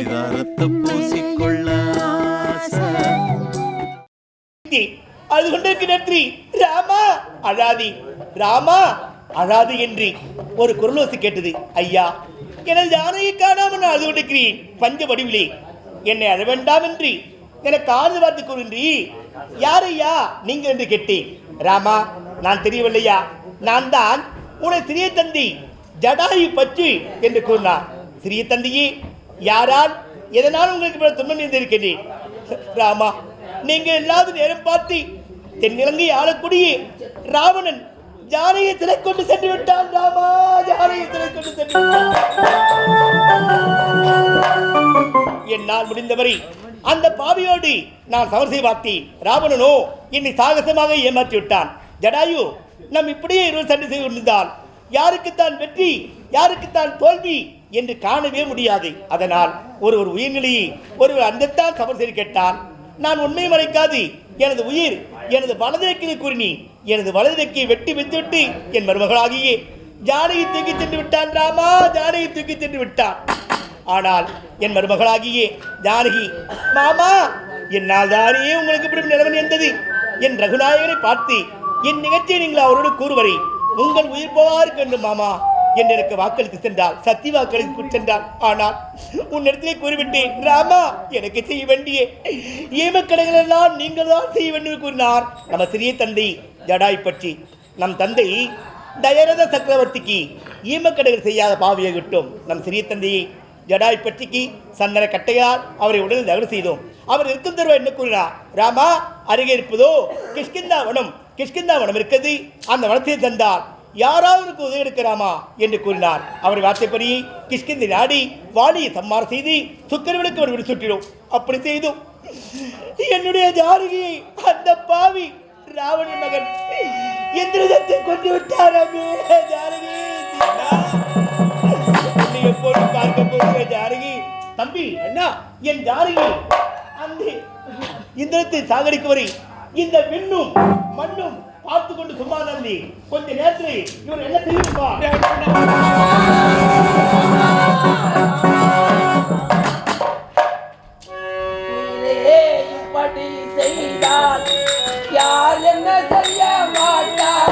பரிதாரத்தை பூசிக்கொள்ள அது கொண்டிருக்கு நன்றி. ராமா அழாதி, ராமா அழாது என்று ஒரு குரலோசி கேட்டது. ஐயா, எனது யானையை காணாமல் நான் அழுது கொண்டிருக்கிறேன். பஞ்ச வடிவிலே என்னை அழ வேண்டாம் என்று எனக்கு ஆறுதல் பார்த்து கூறின்றி. யாரையா நீங்கள் என்று கேட்டேன். ராமா, நான் தெரியவில்லையா, நான் தான் உன சிறிய தந்தி ஜடாயு பற்றி என்று கூறினார். சிறிய தந்தையே, யாரால் எதனால் உங்களுக்கு துன்பம் இருந்திருக்கிறேன்? ராமா, நீங்கள் எல்லாவது நேரம் பார்த்து தென்னிலங்கை ஆளக்கூடிய ராவணன் ஜானையை சிலை கொண்டு சென்று விட்டான். ராமா, ஜானையை சிலை கொண்டு சென்று என்னால் முடிந்தவரை அந்த பாவியோடு நான் சமரசை பார்த்தேன். ராவணனோ என்னை சாகசமாக ஏமாற்றி விட்டான். ஜடாயு, நாம் இப்படியே இருவர் சண்டை செய்து கொண்டிருந்தால் யாருக்குத்தான் வெற்றி யாருக்குத்தான் தோல்வி என்று காணவே முடியாது. அதனால் ஒரு உயிர்நிலையை ஒருவர் அந்தத்தான் சமரசை கேட்டான். நான் உண்மையை மறைக்காது எனது உயிர் எனது வலதிரைக்கு கூறினேன். எனது வலதிரைக்கை வெட்டி வைத்துவிட்டு என் மருமகளாகிய ஜானகி தூக்கி சென்று விட்டான். ராமா, ஜானகி தூக்கி சென்று விட்டான். ஆனால் என் மருமகளாகிய ஜானகி, மாமா, என்னால் தானே உங்களுக்கு இப்படி நிலைமை இருந்தது. என் ரகுநாயகனை பார்த்து என் நிகழ்ச்சியை நீங்கள் அவரோடு கூறுவரை உங்கள் உயிர் போவாருக்கு என்று மாமா என்று எனக்கு வாக்களித்து சென்றால், சத்தி வாக்களித்து சென்றால். ஆனால் உன்னிடத்திலே கூறிவிட்டேன். ராமா, எனக்கு செய்ய வேண்டிய ஏமக்கடைகள் எல்லாம் நீங்கள் தான் செய்ய வேண்டும் கூறினார். நம்ம சிறிய தந்தை ஜடாய் பற்றி நம் தந்தை தயரத சக்கரவர்த்திக்கு ஈமக்கடைகள் செய்யாத பாவியை விட்டோம். நம் சிறிய தந்தையை ஜடாய் பற்றிக்கு சந்தன கட்டையால் அவரை உடலில் தகடு செய்தோம். அவர் இருக்கும் தருவா என்ன கூறினார்? ராமா, அருகே இருப்பதோ கிஷ்கிந்தா வனம். கிஷ்கிந்தா வனம் இருக்கிறது. அந்த வனத்தை தந்தால் யாராவது உதவி எடுக்கிறாமா என்று கூறினார். அவர் வார்த்தைப்படி கிஷ்கிந்தை நாடி வாலியை சம்மாரம் செய்து சுக்கரவனுக்கு அவர் விடு சுட்டிடும். அப்படி செய்தோம். என்னுடைய ஜானகியை அந்த பாவி ராவணன் மகன் இந்திரஜத்தை கொண்டு விட்டாராமே. ஜானகி, எப்போது பார்க்க போகிற ஜானகி? தம்பி, அண்ணா, என் ஜானகி அந்த இந்திரத்தை சாகடிக்கும் வரை இந்த விண்ணும் மண்ணும் பார்த்து கொண்டு சும்மா நந்தி கொஞ்ச நேரத்தில் இவர் என்ன செய்யுமா? இப்படி செய்தால் யார் என்ன செய்ய மாட்டார்?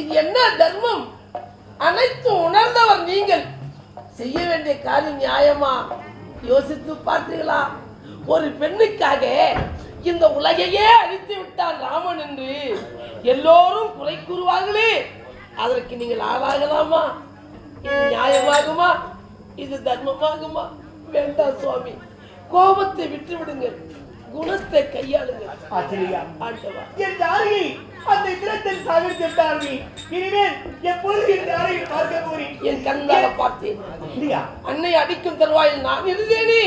இது என்ன தர்மம்? அனைத்தும் உணர்ந்தவர் நீங்கள். செய்ய வேண்டிய காரியம் நியாயமா? யோசித்து பார்த்தீர்களா? ஒரு பெண்ணுக்காக இந்த உலகையே அழித்து விட்டான் ராமன் என்று எல்லோரும் குறை கூறுவார்களே, அதற்கு நீங்கள் ஆளாகலாமா? இது நியாயமாகுமா? இது தர்மமாகுமா? வேண்டாம் சுவாமி, கோபத்தை விட்டு விடுங்கள், குணத்தை கையாளுங்கள். என் கண்ணால பார்த்தேன். அன்னை அடிக்கும் தருவாயில் நான் இருந்தேனே.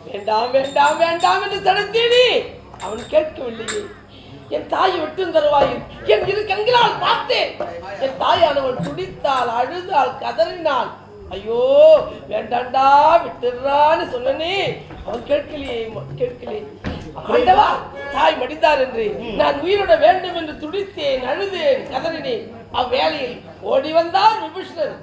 வேண்டாம் வேண்டாம் வேண்டாம் என்று தடுத்தேனே, அவன் கேட்கவில்லையே. என் தாயை வெட்டும் தருவாயில் என் இரு கண்களால் பார்த்தேன். என் தாயானவள் துடித்தாள், அழுதாள், கதறினாள். ஐயோ வேண்டாண்டா விட்டுறான்னு சொன்னனே, அவன் கேட்கலையே. ஆண்டவா, தாய் மடிந்தார் என்று நான் உயிரோட வேண்டும் என்று துடித்தேன், அழுதேன், கதறினேன். அவ்வேளையில் ஓடி வந்தார் விபீஷணர்.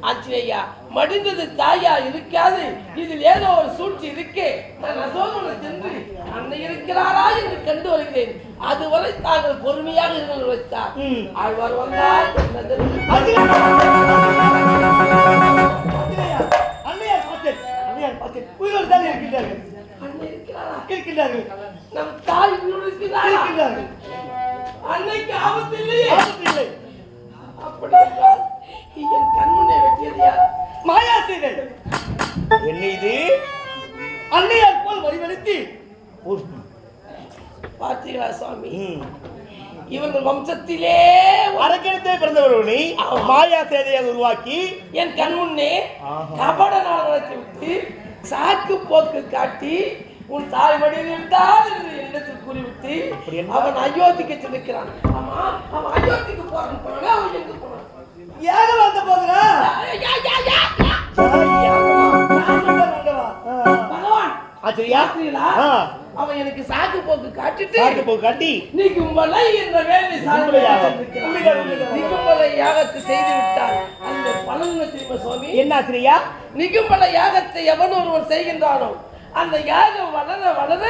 ஆஞ்சநேயா, மடிந்தது தாயா இருக்காது, இதில் ஏதோ ஒரு சூழ்ச்சி இருக்கே. நான் அசோகனை சென்று அன்னை இருக்கிறாரா என்று கண்டு வருகிறேன். அதுவரை தாங்கள் பொறுமையாக இருந்து வைத்தார். ஆழ்வார் வந்தார். நம் தாய் இருக்கிறார்கள். அன்னைக்கு ஆபத்து இல்லையே. அப்படி என் கண்முனை வெட்டியது யார்? மாயாசீர்கள். என்ன இது? அன்னையார் போல் வரிவெடுத்து பார்த்தீங்களா சுவாமி? இவர்கள் வம்சத்திலே அரக்கணத்தை பிறந்தவர்களை மாயா சேதையை உருவாக்கி என் கண் முன்னே கபட நாடகத்தை விட்டு சாக்கு போக்கு காட்டி உன் தாய் மடியில் இருந்தால் என்று என்னிடத்தில் கூறிவிட்டு அவன் அயோத்திக்கு சென்றிருக்கிறான். ஆமா, அவன் அயோத்திக்கு போறான். அவன் எங்க போறான்? ஏகவாந்த போகிறான். பகவான் ஆச்சரியா, அவன் எனக்கு சாக்கு போக்கு காட்டி நீ கும்பலை என்ற வேலை நிகும்பலை யாகத்தை செய்து விட்டான். அந்த பலன் தெரியுமா சுவாமி? என்ன ஆச்சரியா? நிகும்பல யாகத்தை எவன் ஒருவன் செய்கின்றானோ அந்த யாகம் வளர வளர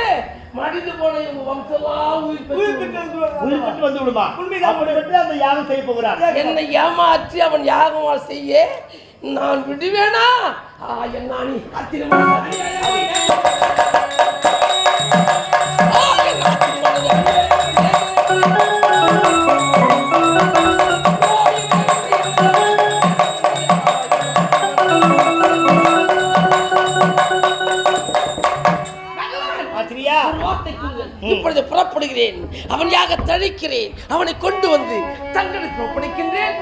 மடிந்து போன இவங்க வம்சம்லாம் உயிர்பெற்று வந்து விடுமா? அந்த யாகம் செய்ய போகிறான். என்னை ஏமாற்றி அவன் யாகம் செய்ய நான் விடுவேனா? என்ன நீ இப்பொழுது புறப்படுகிறேன். அவன் யாக தழிக்கிறேன். அவனை கொண்டு வந்து தங்களுக்கு ஒப்படைக்கின்றேன்.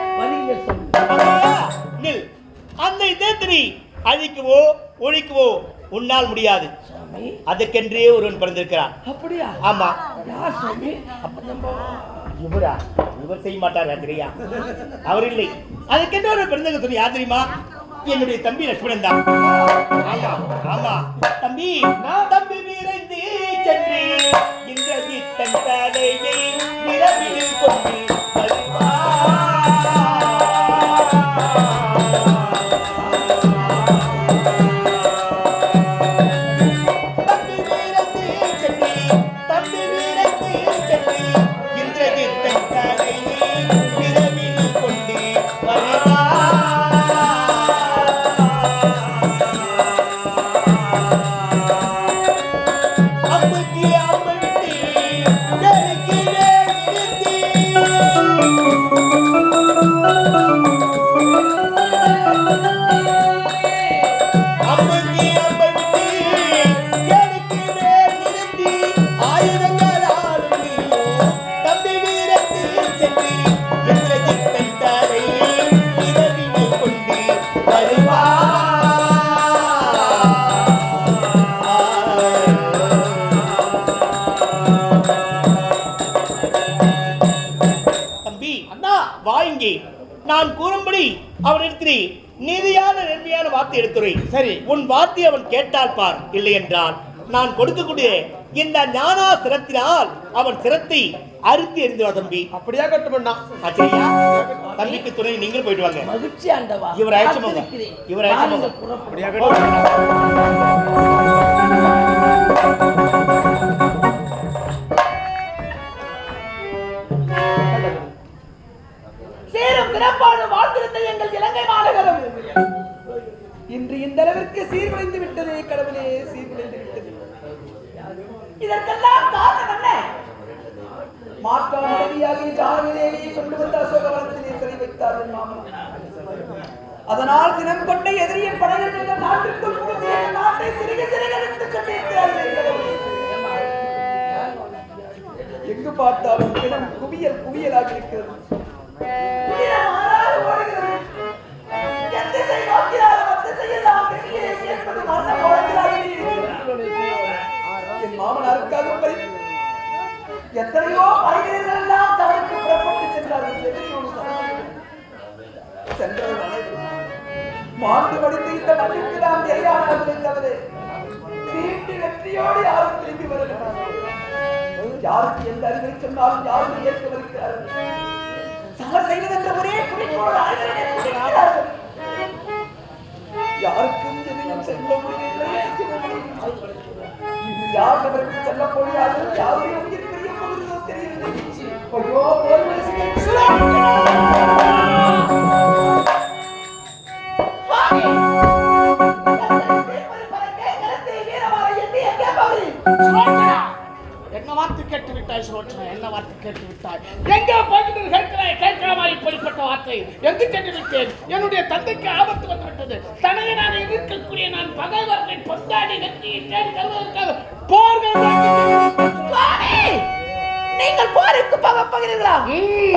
அந்த தேத்திரி அழிக்கவோ ஒழிக்கவோ உன்னால் முடியாது. அதற்கென்றே ஒருவன் பிறந்திருக்கிறான். அப்படியா? ஆமா. யார் சுவாமி? இவரா? இவர் செய்ய மாட்டார் தெரியா? அவர் இல்லை. அதுக்கென்று ஒரு பிறந்த சொல்லி யார் தெரியுமா? என்னுடைய தம்பி லட்சுமணன் தான். ஆமா தம்பி. தம்பி விரைந்து சென்று இந்திரஜித்தன் தலையை விரைவில் கொண்டு நான் கூறும்படி அவரிடத்தில் நீதியான நேர்மையான வார்த்தை எடுத்துரை. சரி, உன் வார்த்தை அவன் கேட்டால் பார், இல்லை என்றால் நான் கொடுக்கக்கூடிய இந்த ஞானா சிரத்தினால் அவன் சிரத்தை அறுத்து எறிந்துவா தம்பி. அப்படியா கட்டுமண்ணா? ஆச்சரியா, தம்பிக்கு துணை நீங்கள் போயிட்டு வாங்க. மகிழ்ச்சி ஆண்டவா. இவர் அழைச்சோங்க, இவர் அழைச்சோங்க. அப்படியா சேரும் சிறப்பான வாழ்ந்திருந்த எங்கள் இலங்கை மாநகரம் இன்று இந்த அளவிற்கு சீர்குலைந்து விட்டது. கடவுளே, சீர்குலைந்து விட்டது. இதற்கெல்லாம் காரணம் என்ன? மாற்றாமடியாக ஜானகிதேவியை கொண்டு வந்த அசோகவனத்திலே சிறை வைத்தார்கள் மாமன். அதனால் சினம் கொண்ட எதிரியின் படைகள் நாட்டிற்குள் புகுந்து நாட்டை சிறுக சிறுகரித்துக் கொண்டிருக்கிறார்கள். எங்கு பார்த்தாலும் இடம் குவியல் குவியலாக இருக்கிறது. என் மாமனாருக்காக எத்தனையோ அறிஞர்கள் எல்லாம் தவறுக்கு புறப்பட்டு சென்றார்கள். மாண்டு மடிந்து இந்த மண்ணிற்கு நாம் எரியானார்களே தவிர திரும்பி வெற்றியோடு யாரும் திரும்பி வருகிறார்கள். யாருக்கு எந்த அறிவை சொன்னாலும் யாரும் ஏற்க வருகிறார்கள். சமர் செய்வதென்ற ஒரே குறிக்கோள் யாருக்கும் எதையும் செல்ல முடியவில்லை. இது யார் அவருக்கு செல்ல போகிறார்கள், யாருடைய உயிர் பிரிய போகிறதோ தெரியவில்லை. ஐயோ, போர் மனசுக்கு என்ன வார்த்தை கேட்டு விட்டாய் சுலோச்சனா? என்ன வார்த்தை கேட்டு விட்டாய்? எங்கே போய்கிட்டு கேட்கிறாய்? கேட்கலாமா இப்படிப்பட்ட வார்த்தை? எங்கு சென்று விட்டேன்? என்னுடைய தந்தைக்கு ஆபத்து வந்துவிட்டது. தனையனாக இருக்கக்கூடிய நான் பகைவர்களை பொந்தாடி வெற்றியிட்டேன் தருவதற்காக போர்கள். நீங்கள் போருக்கு போக போகிறீர்களா?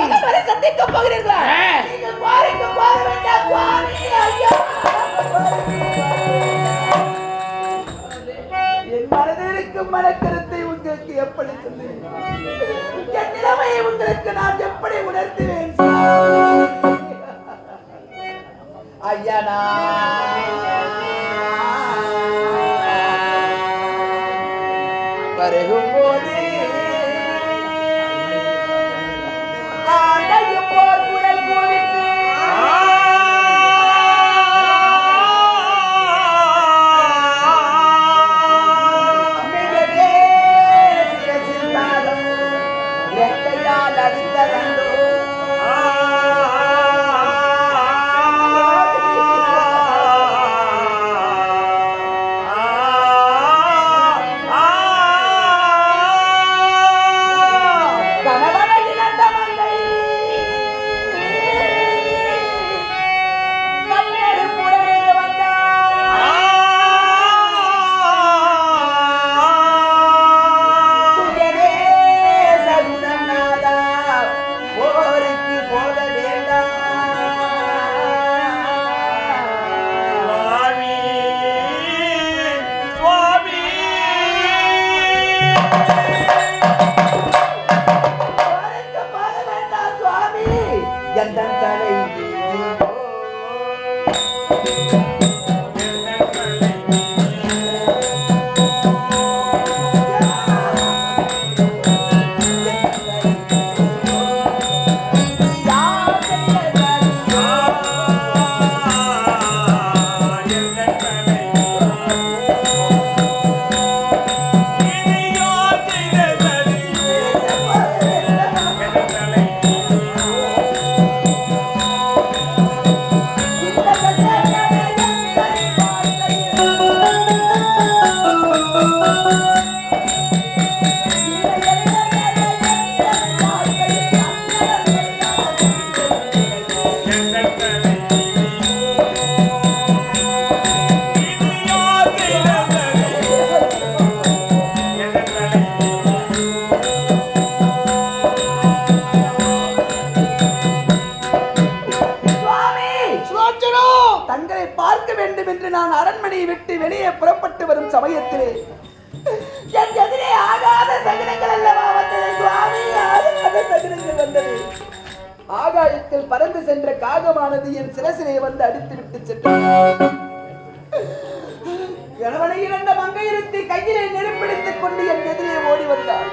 பகைவரை சந்திக்க போகிறீர்களா? நீங்கள் போருக்கு போக வேண்டாம் சுவாமி. ஐயோ, என் மனதில் இருக்கும் மனக்கருத்தை உங்களுக்கு எப்படி சொல்லுவேன்? என் நிலைமையை உங்களுக்கு நான் எப்படி உணர்த்துவேன்? ஐயனா வருகும் போது அரண்மனையை விட்டு வெளியே புறப்பட்டு வரும் சமயத்திலே என் எதிரே ஆகாத சகனங்கள் அல்லவா வந்தது சுவாமி. ஆகாத சகனங்கள் வந்தது. ஆகாயத்தில் பறந்து சென்ற காகமானது என் சிரசிலே வந்து அடித்து விட்டு சென்றது. கணவனை இழந்த மங்கையருத்தி கையிலே நெருப்பிடித்துக் கொண்டு என் எதிரே ஓடி வந்தார்.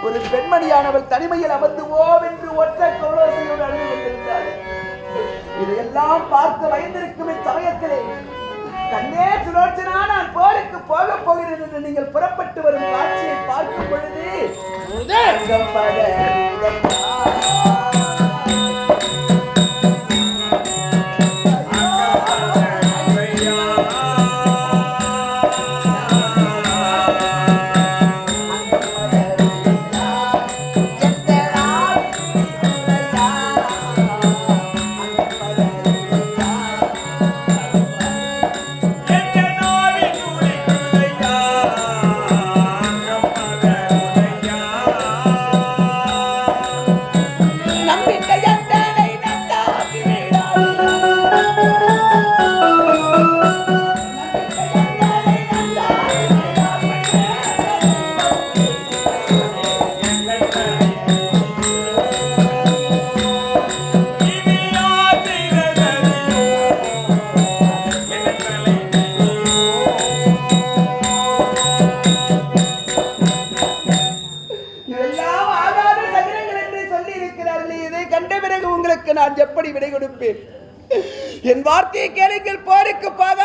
ஒரு பெண்மணியானவள் தனிமையில் அமர்ந்து ஓவென்று ஒற்றை கோலோசையோடு அழுது கொண்டிருந்தாள். இதையெல்லாம் பார்த்து பயந்திருக்கும் இச்சமயத்திலே கண்ணே சுலோச்சனா, நான் போருக்கு போக போகிறேன் என்று நீங்கள் புறப்பட்டு வரும் காட்சியை பார்க்கும் பொழுது நான் எப்படி விடை கொடுப்பேன்? என் வார்த்தையை கேளுங்கள். போருக்கு போக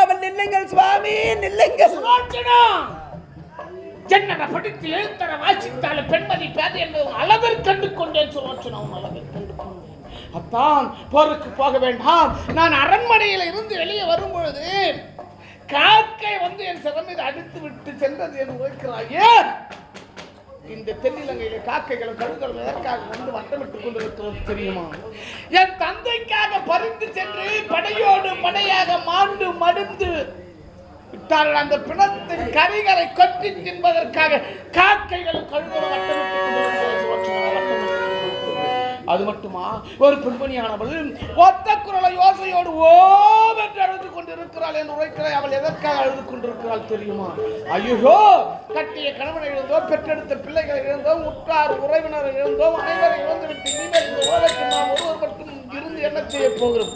சுவாமி நில்லுங்க. சுலோச்சனா ஜன்னர படித்து எழுத்தர வாசித்தால பெண்மதி பேதை என்பது அளவில் கண்டு கொண்டேன். சுலோச்சனா அளவில் கண்டு கொண்டேன். அத்தான் போருக்கு போக வேண்டாம். நான் அரண்மனையில இருந்து வெளியே வரும்பொழுது காக்கை வந்து என் சிரம் மீது அடித்து விட்டு சென்றது என்று உரைக்கிறாயே. இந்த தென்னிலங்கையில காக்கைகளும் கழுகுகளும் எதற்காக வந்து வட்டமிட்டுக் கொண்டிருக்கிறது தெரியுமா? என் தந்தைக்காக பறிந்து சென்று படையோடு படையாக மாண்டு மடிந்து விட்டார்கள். அந்த பிணத்தின் கரிகளை கொட்டி தின்பதற்காக காக்கைகளும் கழுகுகளும் வட்டமிட்டுக் கொண்டிருக்கிறது. அது மட்டுமா, ஒரு பெண்மணியானவள் ஒத்த குரலை யோசையோடு ஓம் என்று அழுது கொண்டிருக்கிறாள் என்று உரைக்கிறாய். அவள் எதற்காக அழுது கொண்டிருக்கிறாள் தெரியுமா? ஐயோ, கட்டிய கணவனை இழந்தோம், பெற்றெடுத்த பிள்ளைகளை இழந்தோம், உற்றார் உறவினரை இழந்தோம், அனைவரை இழந்துவிட்டு இனிமேல் இந்த உலகத்தை நாம் ஒருவர் மட்டும் இருந்து என்ன செய்ய போகிறோம்?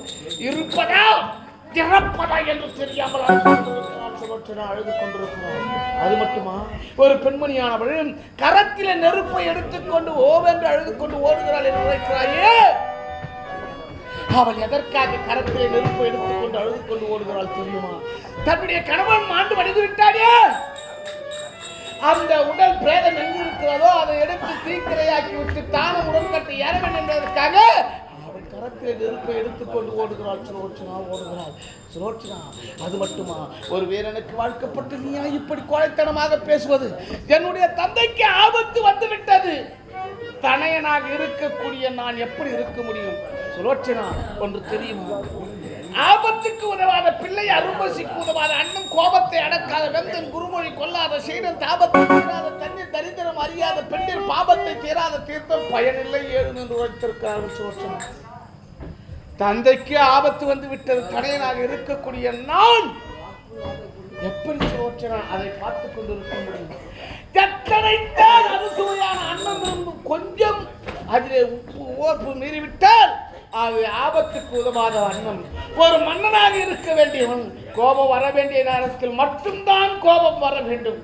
இருப்பதா இறப்பதா என்று தெரியாமல் அழுது கொண்டிருக்கிறார். அது மட்டுமா, ஒரு பெண்மணியானவள் கரத்தில நெருப்பை எடுத்துக்கொண்டு ஓவென்று அழுது கொண்டு ஓடுகிறாள் என்று உரைக்கிறாயே. அவள் எதற்காக கரத்திலே நெருப்பை எடுத்துக்கொண்டு அழுது கொண்டு ஓடுகிறாள் தெரியுமா? தன்னுடைய கணவன் மாண்டு மடிந்து விட்டானே, அந்த உடல் பிரேதம் எங்கு இருக்கிறதோ அதை எடுத்து தீக்கிரையாக்கி விட்டு தானம் உடன்கட்டை ஏற வேண்டும் என்பதற்காக அவள் கரத்திலே நெருப்பை எடுத்துக்கொண்டு ஓடுகிறாள். சுலோச்சனா ஓடுகிறாள். சுலோச்சனா அது மட்டுமா, ஒரு வீரனுக்கு வாழ்க்கப்பட்டு நீயா இப்படி கோழைத்தனமாக பேசுவது? என்னுடைய தந்தைக்கு ஆபத்து வந்து விட்டது. தனையனாக இருக்கக்கூடிய நான் எப்படி இருக்க முடியும்? சுலோச்சனா ஒன்று தெரியுமா? ஆபத்துக்கு உதவாத பிள்ளை, அரும்பசிக்கு உதவாத அண்ணன், கோபத்தை அடக்காத வெந்தன், குருமொழி கொல்லாத சீடன், தாபத்தை தீராத தண்ணீர், தரித்திரம் அறியாத பெண்ணில் பாபத்தை தீராத தீர்த்தம் பயனில்லை ஏழும் என்று உரைத்திருக்கிறார்கள். சுலோச்சனா தந்தைக்கு ஆபத்து வந்து விட்டது. தனையனாக இருக்கக்கூடிய நான் எப்படி சுலோச்சனா அதை பார்த்துக் கொண்டிருக்க முடியும்? எத்தனைத்தான் அறுசுவையான அன்னம் இருந்தும் கொஞ்சம் அதிலே உப்பு ஓர்ப்பு மீறிவிட்டால் அது ஆபத்துக்கு உதவாத அன்னம். ஒரு மன்னனாக இருக்க வேண்டியவன் கோபம் வர வேண்டிய நேரத்தில் மட்டும்தான் கோபம் வர வேண்டும்.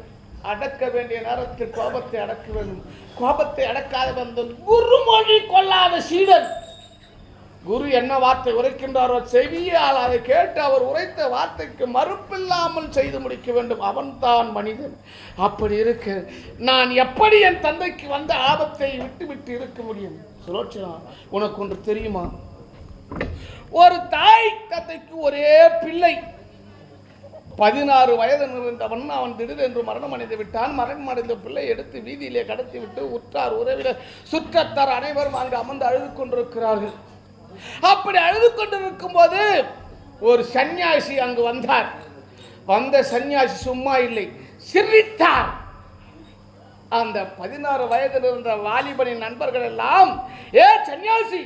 அடக்க வேண்டிய நேரத்தில் கோபத்தை அடக்க வேண்டும். கோபத்தை அடக்காத வந்தன், குருமொழி கொள்ளாத சீடன். குரு என்ன வார்த்தை உரைக்கின்றாரோ செவியால் அதை கேட்டு அவர் உரைத்த வார்த்தைக்கு மறுப்பில்லாமல் செய்து முடிக்க வேண்டும். அவன்தான் மனிதன். அப்படி இருக்கு நான் எப்படி என் தந்தைக்கு வந்த ஆபத்தை விட்டு விட்டு இருக்க முடியும்? சுலோச்சனா உனக்கு ஒன்று தெரியுமா? ஒரு தாய் தந்தைக்கு ஒரே பிள்ளை, 16 வயது நிறைந்தவன். அவன் திடீரென்று மரணம் அடைந்து விட்டான். மரணம் அடைந்த பிள்ளை எடுத்து வீதியிலே கடத்தி விட்டு உற்றார் உறவினர் சுற்றத்தார் அனைவரும் அங்கு அமர்ந்து அழுது கொண்டிருக்கிறார்கள். அப்படி அழுது கொண்டிருக்கும் போது ஒரு சன்னியாசி அங்கு வந்தார். வந்த சன்னியாசி சும்மா இல்லை, சிரித்தார். அந்த 16 வயதில் இருந்த வாலிபனின் நண்பர்கள் எல்லாம், ஏ சன்னியாசி,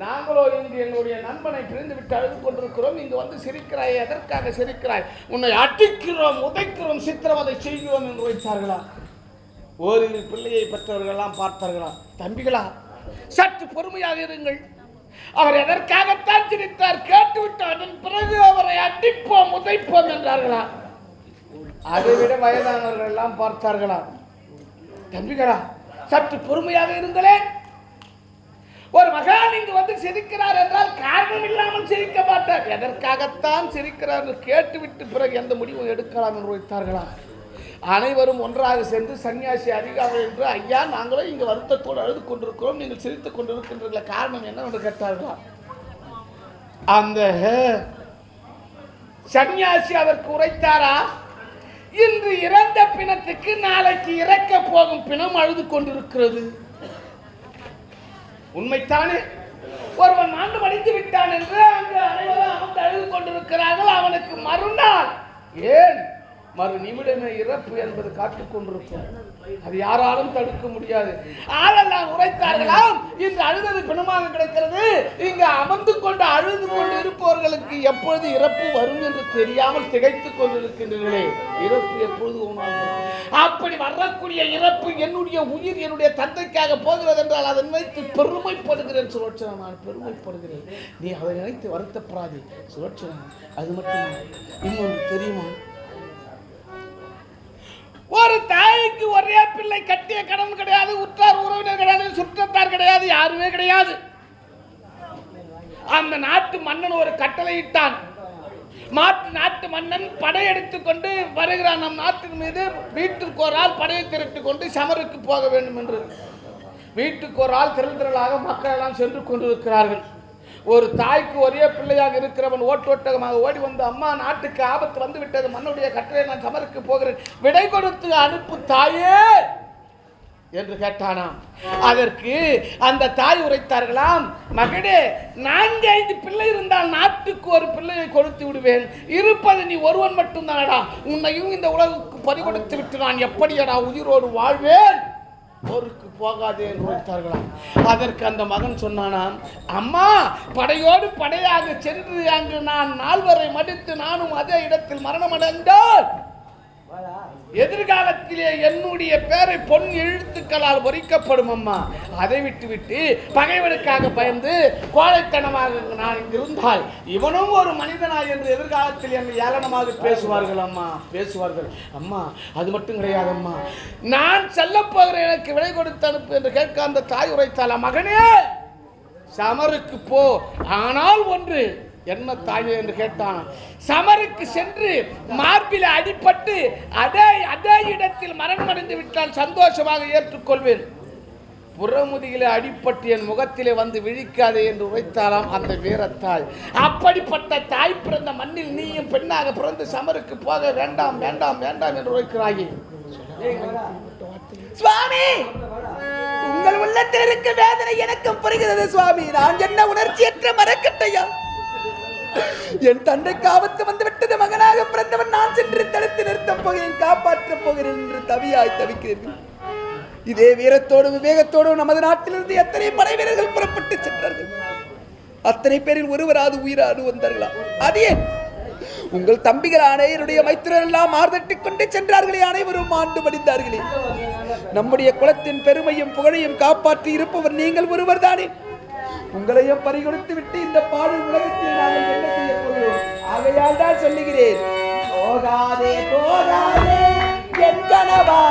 நாங்களோ இங்கு எங்களுடைய நண்பனை பிரிந்து விட்டு அழுது கொண்டிருக்கிறோம், இங்கு வந்து சிரிக்கிறாய், எதற்காக சிரிக்கிறாய்? உன்னை அடிக்கிறோம், உதைக்கிறோம், சித்திரவதை செய்கிறோம் என்று வைத்தார்களா? ஓரிரு பிள்ளையை பெற்றவர்களெல்லாம் பார்த்தார்களா? தம்பிகளா, சற்று பொறுமையாக இருங்கள். அவர் எதற்காகத்தான் சிரித்தார் கேட்டுவிட்டு அதன் பிறகு அவரை அடிப்போம் உதைப்போம் என்றார்களா? அதைவிட வயதானவர்கள் எல்லாம் பார்த்தார்களா? தம்பிகளா, சற்று பொறுமையாக இருங்களே. ஒரு மகான் இங்கு வந்து சிரிக்கிறார் என்றால் காரணம் இல்லாமல் சிரிக்க மாட்டார். எதற்காகத்தான் சிரிக்கிறார் கேட்டுவிட்டு பிறகு எந்த முடிவும் எடுக்கலாம் என்று வைத்தார்களா? அனைவரும் ஒன்றாக சென்று சன்னியாசி அதிகாரம் என்று, ஐயா நாங்களும் இங்கு வருத்தத்தோடு அழுது கொண்டிருக்கிறோம், நீங்கள் சிரித்துக் கொண்டிருக்கின்ற காரணம் என்ன என்று கேட்டார்களா? அந்த சன்னியாசி அதற்கு உரைத்தாரா, இன்று இறந்த பிணத்துக்கு நாளைக்கு இறக்க போகும் பிணம் அழுது கொண்டிருக்கிறது. உண்மைத்தானே? ஒருவன் ஆண்டு மடிந்து விட்டான் என்று அங்கு அனைவரும் அமர்ந்து அழுது கொண்டிருக்கிறார்கள். அவனுக்கு மறுநாள் ஏன் மறு நிமிடமே இறப்பு என்பது காத்துக் கொண்டிருக்கும். அது யாராலும் தடுக்க முடியாது. ஆளெல்லாம் உரைத்தார்களாம், இன்று அழுதது பிணமாக கிடக்கிறது. இங்கு அமர்ந்து கொண்டு அழுது கொண்டு இருப்பவர்களுக்கு எப்பொழுது இறப்பு வரும் என்று தெரியாமல் திகைத்துக் கொண்டிருக்கின்றீர்களே, இறப்பு எப்பொழுது உணர்வு? அப்படி வரக்கூடிய இறப்பு என்னுடைய உயிர் என்னுடைய தந்தைக்காக போகிறது என்றால் அதை நினைத்து பெருமைப்படுகிறேன். சுலோச்சனா, நான் பெருமைப்படுகிறேன். நீ அதை நினைத்து வருத்தப்படாதே சுலோச்சனா. அது மட்டும் இன்னொன்று தெரியுமா? ஒரு தாய்க்கு ஒரே பிள்ளை, கட்டிய கணவன் கிடையாது, உற்றார் உறவினர் கிடையாது, சுற்றத்தார் கிடையாது, யாருமே கிடையாது. அந்த நாட்டு மன்னன் ஒரு கட்டளை இட்டான். நாட்டு மன்னன் படையெடுத்து கொண்டு வருகிறான் நம் நாட்டின் மீது. வீட்டுக்கு ஒரு ஆள் படையை திரட்டு கொண்டு சமருக்கு போக வேண்டும் என்று வீட்டுக்கு ஒரு ஆள் திரளாக மக்கள் எல்லாம் சென்று கொண்டிருக்கிறார்கள். ஒரு தாய்க்கு ஒரே பிள்ளையாக இருக்கிறவன் ஓட்டோட்டமாக ஓடி வந்து, அம்மா நாட்டுக்கு ஆபத்து வந்து விட்டது, மன்னுடைய கட்டளை நான் சமருக்கு போகிறேன், விடை கொடுத்து அனுப்பு தாயே என்று கேட்டானாம். அதற்கு அந்த தாய் உரைத்தார்களாம், மகனே 4-5 பிள்ளை இருந்தால் நாட்டுக்கு ஒரு பிள்ளையை கொடுத்து விடுவேன், இருப்பது நீ ஒருவன் மட்டும்தானடா, உன்னையும் இந்த உலகுக்கு பறிகொடுத்து விட்டு நான் எப்படியடா உயிரோடு வாழ்வேன், போருக்கு போகாதே என்று உரைத்தார்களாம். அதற்கு அந்த மகன் சொன்னானாம், அம்மா படையோடு படையாக சென்று அங்கு நான் 4 வரை மடித்து நானும் அதே இடத்தில் மரணம் அடைந்தால் எதிர்காலத்திலே என்னுடைய பேரை பொன் எழுத்துக்களால் பொறிக்கப்படும் அம்மா. அதை விட்டு பகைவனுக்காக பயந்து கோழைத்தனமாக நான் இங்கிருந்தால் இவனும் ஒரு மனிதனாய் என்று எதிர்காலத்தில் என்னை ஏளனமாக பேசுவார்கள் அம்மா, பேசுவார்கள் அம்மா. அது மட்டும் கிடையாது அம்மா, நான் செல்லப்போகிற எனக்கு விடை கொடுத்து அனுப்பு என்று கேட்க அந்த தாய் உரைத்தாள், மகனே சமருக்கு போ, ஆனால் ஒன்று என்ன தாயே என்று கேட்டான். சமருக்கு சென்று மார்பில் அடிபட்டு அதே இடத்தில் மரணம் அடைந்து விட்டால் சந்தோஷமாக ஏற்றுக்கொள்வேன், புறமுதியிலே அடிப்பட்டு என் முகத்திலே வந்து விழிக்காதே என்று உரைத்தாலாம் அந்த வீரத்தாய். அப்படிப்பட்ட தாய் பிறந்த மண்ணில் நீயும் பெண்ணாக பிறந்து சமருக்கு போக வேண்டாம் வேண்டாம் வேண்டாம் என்று உரைக்கிறாயே. சுவாமி, உங்கள் உள்ளத்தில் இருக்க வேதனை எனக்கும் புரிகிறது சுவாமி. நான் என்ன உணர்ச்சியற்ற மரக்கட்டையா? என் தந்தைக்கு ஆபத்து வந்து விட்டது, மகனாக பிறந்தவன் நான் சென்று தடுத்து நிறுத்தப் போகிறேன், காப்பாற்றப் போகிறேன் என்று தவியாய் தவிக்கிறீர்கள். இதே வீரத்தோடு விவேகத்தோடு நமது நாட்டிலிருந்து எத்தனை படை வீரர்கள் புறப்பட்டு சென்றார்கள். அத்தனை பேரில் ஒருவராது உயிராது வந்தார்களா? அது ஏன் உங்கள் தம்பிகளான என்னுடைய மைத்திரர் எல்லாம் மார்தட்டிக் கொண்டு சென்றார்களே, அனைவரும் ஆண்டு படித்தார்களே. நம்முடைய குலத்தின் பெருமையும் புகழையும் காப்பாற்றி இருப்பவர் நீங்கள் ஒருவர் தானே. உங்களையும் பறிகொடுத்து விட்டு இந்த பாடல் உலகத்தில் நாங்கள் என்ன செய்ய போகிறோம்? ஆகையால் தான் சொல்லுகிறேன், போகாதே போகாதே என் கனவா,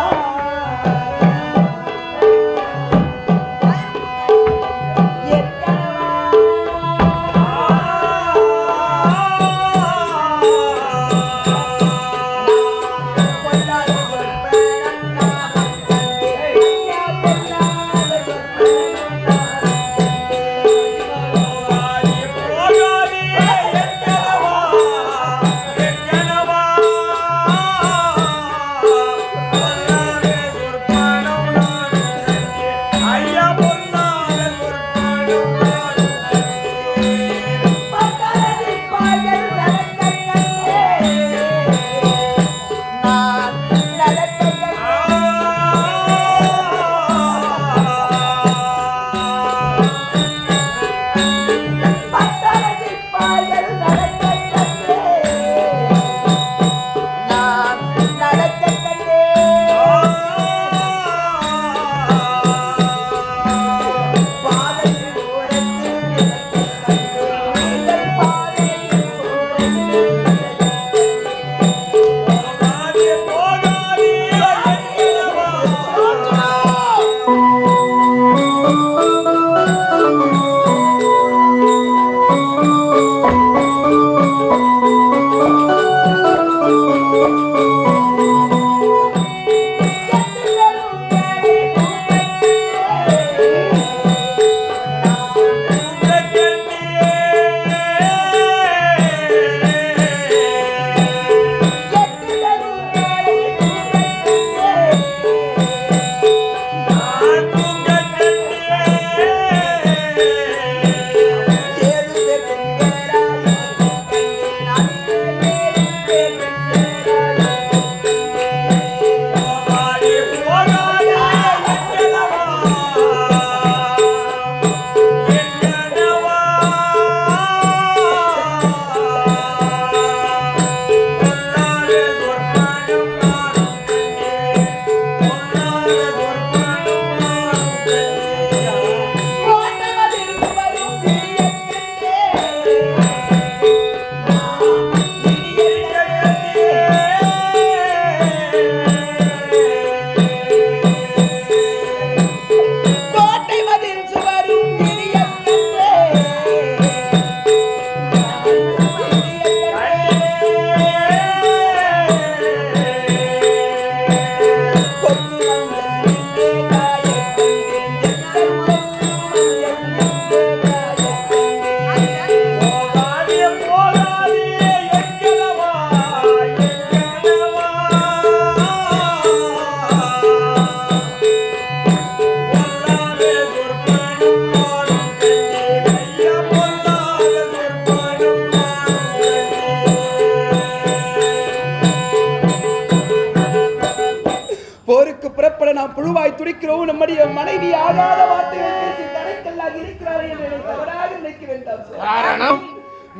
புழுவாய் துடிக்கிறோம். நம்முடைய மனைவி ஆகாத வார்த்தைகள் பேசி தடைக்கல்லாக இருக்கிறார்கள் என்று தவறாக நினைக்க வேண்டாம். காரணம்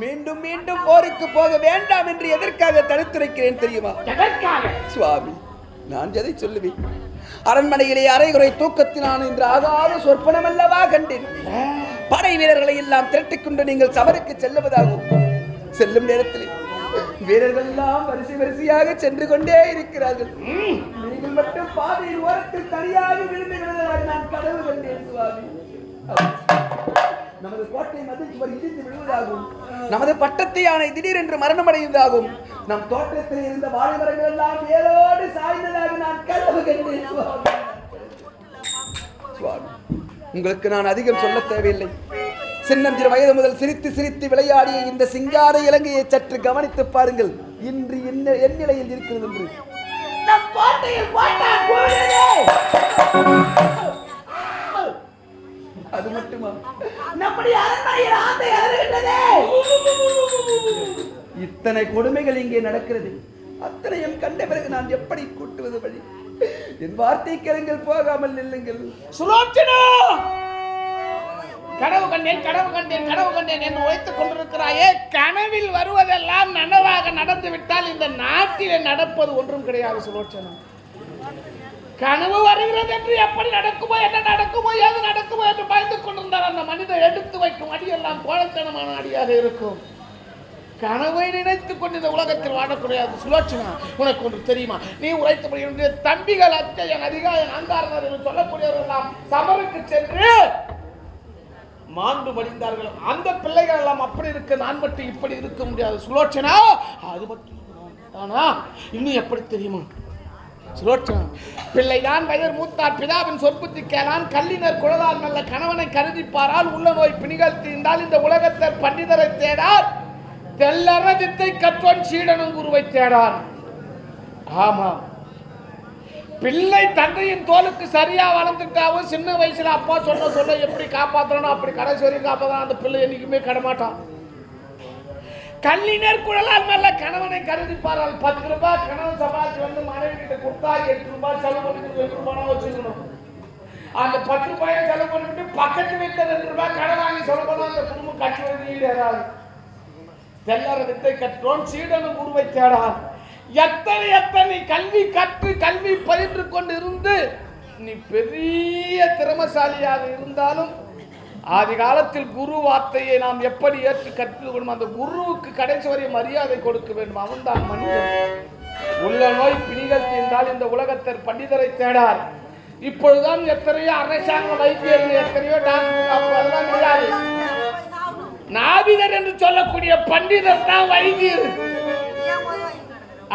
மீண்டும் மீண்டும் போருக்கு போக வேண்டாம் என்று எதற்காக தடுத்துரைக்கிறேன் தெரியுமா சுவாமி? நான் எதை சொல்லுவேன்? அரண்மனையிலே அரைகுறை தூக்கத்தினான் என்று ஆகாத சொற்பனம் அல்லவா கண்டேன். படை வீரர்களை எல்லாம் திரட்டிக் கொண்டு நீங்கள் சபருக்கு செல்லுவதாகும். செல்லும் நேரத்தில் வீரர்கள் எல்லாம் வரிசை வரிசையாக சென்று கொண்டே இருக்கிறார்கள். நீங்கள் மட்டும் பாதையில் ஓரத்தில் தனியாக விழுந்து விடுவதாக நான் கனவு கண்டேன் சுவாமி. நமது கோட்டை மதில் சுவர் இடிந்து விழுவதாகும். நமது பட்டத்து யானை திடீரென்று மரணமடைவதாகும். நம் தோட்டத்தில் இருந்த வாழை மரங்கள் எல்லாம் வேரோடு சாய்ந்ததாக நான் கனவு கண்டேன் சுவாமி. உங்களுக்கு நான் அதிகம் சொல்ல தேவையில்லை. சின்னஞ்சிறு வயது முதல் சிரித்து சிரித்து விளையாடிய இந்த சிங்கார இலங்கையை சற்று கவனித்து பாருங்கள். இன்று என் நிலையில் இருக்கிறது என்று. நம் கோட்டையில் அது மட்டுமா, நம்முடைய அரண்மனையில் ஆந்தை அலறுகின்றதே. இத்தனை கொடுமைகள் இங்கே நடக்கிறது. அத்தனையும் கண்ட பிறகு நான் எப்படி கூட்டுவது வழி? என் வார்த்தை கேளுங்கள், போகாமல் நில்லுங்கள். சுலோச்சனா, கனவு கண்டேன் கனவு கண்டேன் கனவு கண்டேன் என்று உழைத்துக் கொண்டிருக்கிறாயே. கனவில் வருவதெல்லாம் நனவாக நடந்து விட்டால் இந்த நாட்டிலே நடப்பது ஒன்றும் கிடையாது சுலோச்சனா. கனவு வருகிறது என்று எப்படி நடக்குமோ, என்ன நடக்குமோ, ஏது நடக்குமோ என்று பயந்து கொண்டிருந்தார் அந்த மனிதர் எடுத்து வைக்கும் அடியெல்லாம் கோழத்தனமான அடியாக இருக்கும். கனவை நினைத்துக் கொண்டு இந்த உலகத்தில் வாழக்கூடாது சுலோச்சனா. உனக்கு ஒன்று தெரியுமா? நீ உரைத்தபடி தம்பிகள் அத்தையன் அதிகாயன் அங்காரனர் என்று சொல்லக்கூடியவர்கள் சமருக்கு சென்று மாண்டு மடிந்தார்கள். அந்த பிள்ளைகள் எல்லாம் அப்படி இருக்கு, நான் மட்டும் இப்படி இருக்க முடியாது சுலோச்சனா. அது மட்டும் ஆனா இன்னும் எப்படி தெரியுமா சுலோச்சனா? பிள்ளைதான் வயது மூத்தார் பிதாவின் சொற்புத்தி கேளான். கல்லினர் குழலால் நல்ல கணவனை கருதிப்பாரால் உள்ள நோய் பிணிகள் தீர்ந்தால் இந்த உலகத்தை பண்டிதரை தேடார். தெல்லற வித்தை கற்றோன் சீடனும் குருவை தேடான். ஆமா, பிள்ளை தந்தையின் தோலுக்கு சரியா வளர்ந்துட்டாவும் சின்ன வயசுல அப்பா சொல்ல எப்படி காப்பாற்றணும் அப்படி கடைசி வரைக்கும் காப்பாற்ற அந்த பிள்ளை என்னைக்குமே கடமாட்டான். கல்லினர் குழலால் நல்ல கணவனை கருதிப்பாரால் 10 ரூபாய் கணவன் சம்பாதிச்சு வந்து மனைவி கிட்ட கொடுத்தா 8 ரூபாய் செலவு பண்ணி 2 ரூபாய் வச்சுக்கணும். அந்த 10 ரூபாயை செலவு பண்ணிட்டு பக்கத்து வீட்டில் 2 ரூபாய் கடை வாங்கி செலவு பண்ண அந்த குடும்பம் கட்டுவது ஈடேறாது. தெல்லற வித்தை கற்றோன் சீடனும் குருவை தேடான். எத்தனை கல்வி கற்று கல்வி பயின்று கொண்டு இருந்து நீ பெரிய திறமசாலியாக இருந்தாலும் ஆதி காலத்தில் குரு வார்த்தையை நாம் எப்படி ஏற்று கற்றுக்கொள்ளும் அந்த குருவுக்கு கடைசி வரை மரியாதை கொடுக்க வேண்டும். அவன் தான் மனிதன். உள்ள நோய் பிணிகள் தீர்ந்தால் இந்த உலகத்தில் பண்டிதரை தேடார். இப்பொழுதுதான் எத்தனையோ அரசாங்க வைத்தியர்கள் எத்தனையோ டாக்டர் நாவிதர் என்று சொல்லக்கூடிய பண்டிதர் தான் வைத்தியர்.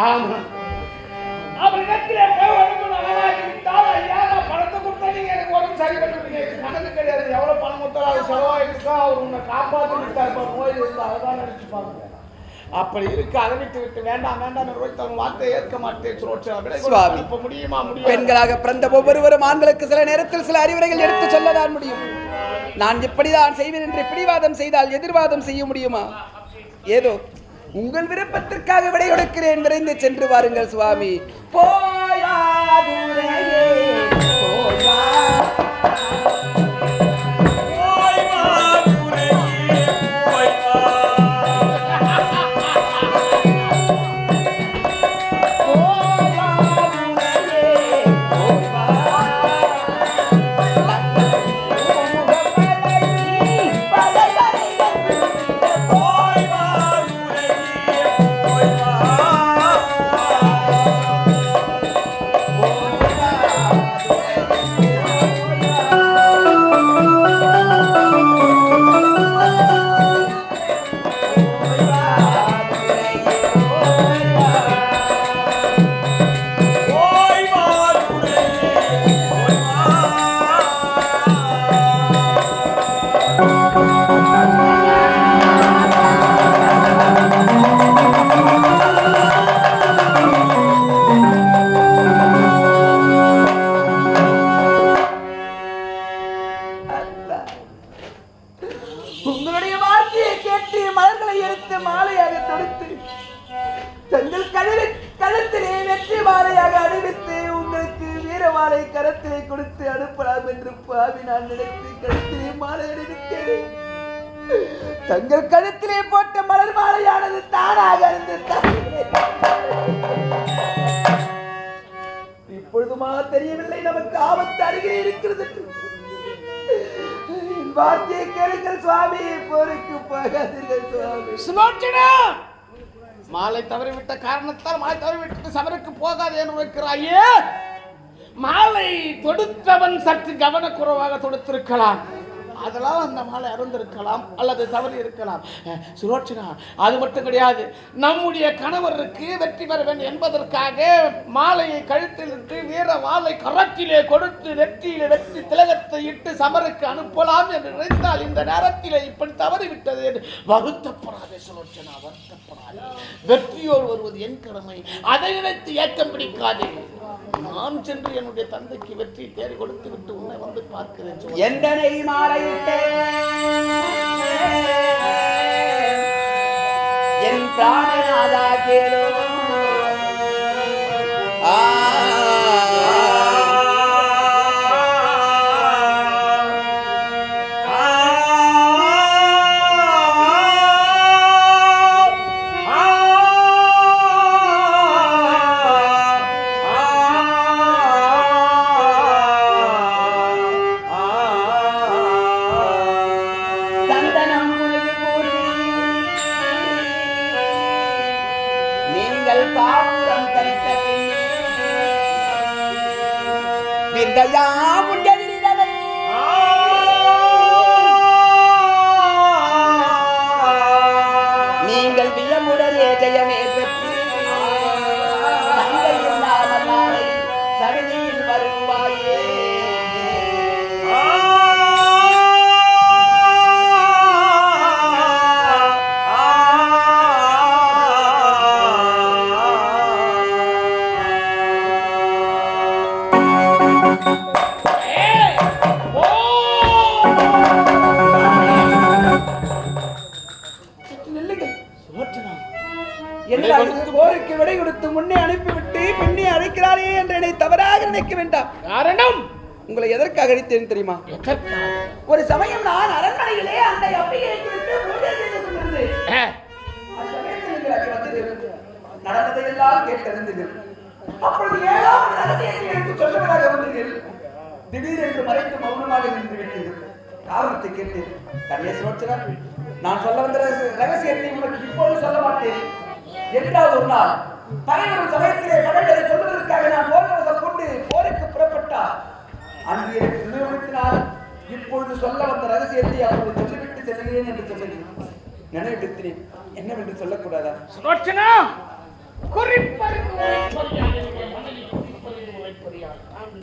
ஆமா, அவரிடத்திலே உடம்பு நலமாகிவிட்டால் ஐயா நான் பணத்தை கொடுத்தா நீங்க எனக்கு உடம்பு சரி பண்ணுவீங்க. கணக்கு கிடையாது. எவ்வளவு பணம் கொடுத்தாலும் அது செலவாயிருக்கா, அவர் உன்னை காப்பாற்றி விட்டார் நோய் இருந்தா அதுதான் நினைச்சுப்பாங்க. அப்படி இருக்கு. அதை விட்டு வேண்டாம் வேண்டாம் வார்த்தை ஏற்க மாட்டேன் சுவாமி. இப்ப முடியுமா? முடியும். பெண்களாக பிறந்த ஒவ்வொருவரும் ஆண்களுக்கு சில நேரத்தில் சில அறிவுரைகள் எடுத்து சொல்லதான் முடியும். நான் இப்படிதான் செய்வேன் என்று பிடிவாதம் செய்தால் எதிர்வாதம் செய்ய முடியுமா? ஏதோ உங்கள் விருப்பத்திற்காக விடை கொடுக்கிறேன். விரைந்து சென்று வாருங்கள் சுவாமி. மாலை கரத்திலே கொடுத்து அனுப்பலாம் என்று பாவி நான் நினைத்து கழுத்திலே மாலை அணிவித்தேன். தங்கள் கழுத்திலே போட்ட மலர் மாலையானது தானாக இப்பொழுதுமா தெரியவில்லை நமக்கு ஆபத்து அருகே இருக்கிறது. வார்த்தையை கேளுங்கள் சுவாமி, போருக்கு போகாதீர்கள் சுவாமி. சுலோச்சனா, மாலை தவறிவிட்ட காரணத்தால் மாலை தவறிவிட்டு சமருக்கு போகாது என்று இருக்கிறாயே. மாலை தொடுத்தவன் சற்று கவனக்குறைவாக தொடுத்திருக்கலாம், அதெல்லாம் அந்த மாலை அருந்திருக்கலாம் அல்லது தவறி இருக்கலாம். சுலோச்சனா, அது மட்டும் கிடையாது. நம்முடைய கணவருக்கு வெற்றி பெற வேண்டும் என்பதற்காக மாலையை கழுத்தில் இட்டு வீர வாளை கரத்திலே கொடுத்து நெற்றியிலே வெற்றி திலகத்தை இட்டு சமருக்கு அனுப்பலாம் என்று நினைத்தால் இந்த நேரத்திலே இப்படி தவறிவிட்டது என்று வருத்தப்படாதே சுலோச்சனா, வருத்தப்படாதே. வெற்றியோடு வருவது என் கடமை, அதை நினைத்து ஏக்கம் பிடிக்காதே. நான் சென்று என்னுடைய தந்தைக்கு வெற்றி தேடி கொடுத்து விட்டு உன்னை வந்து பார்க்கிறேன். எந்தனை மாலையிட்டே என் பிராணநாதா கேளோ. நீங்கள் வியமுடனே ஜெயமே பெற்று சந்தையில்லாமல் சடுதியில் வருவாயே. போருக்கு விடை கொடுத்து முன்னே அனுப்பிவிட்டு பின்னே அழைக்கிறாரே என்று என்னை தவறாக நினைக்க வேண்டாம். காரணம் உங்களை எதற்காக அழைத்தேன் தெரியுமா? ஒரு சமயம் நான் அரண்மனையிலே அந்த நடந்ததையெல்லாம் கேட்டறிந்தீர்கள். அப்பொழுது ஏதாவது ரகசியத்தை எடுத்து சொல்லுவதாக வந்தீர்கள். திடீரென்று மறைத்து மௌனமாக நின்று விட்டீர்கள். காரணத்தை கேட்டேன். கன்னியசுலோச்சனா, நான் சொல்ல வந்த ரகசியத்தை உங்களுக்கு இப்போது சொல்ல மாட்டேன். என்றாவது ஒரு நாள் தலைவர் சமயத்திலே படைகளை சொல்வதற்காக நான் போர்வசம் கொண்டு போருக்கு புறப்பட்டார். அன்று எனக்கு நினைவுறுத்தினால் இப்பொழுது சொல்ல வந்த ரகசியத்தை அப்பொழுது சொல்லிவிட்டு செல்கிறேன் என்று சொன்னேன். நினைவுறுத்தினேன். என்னவென்று சொல்லக்கூடாதா? சுலோச்சனா,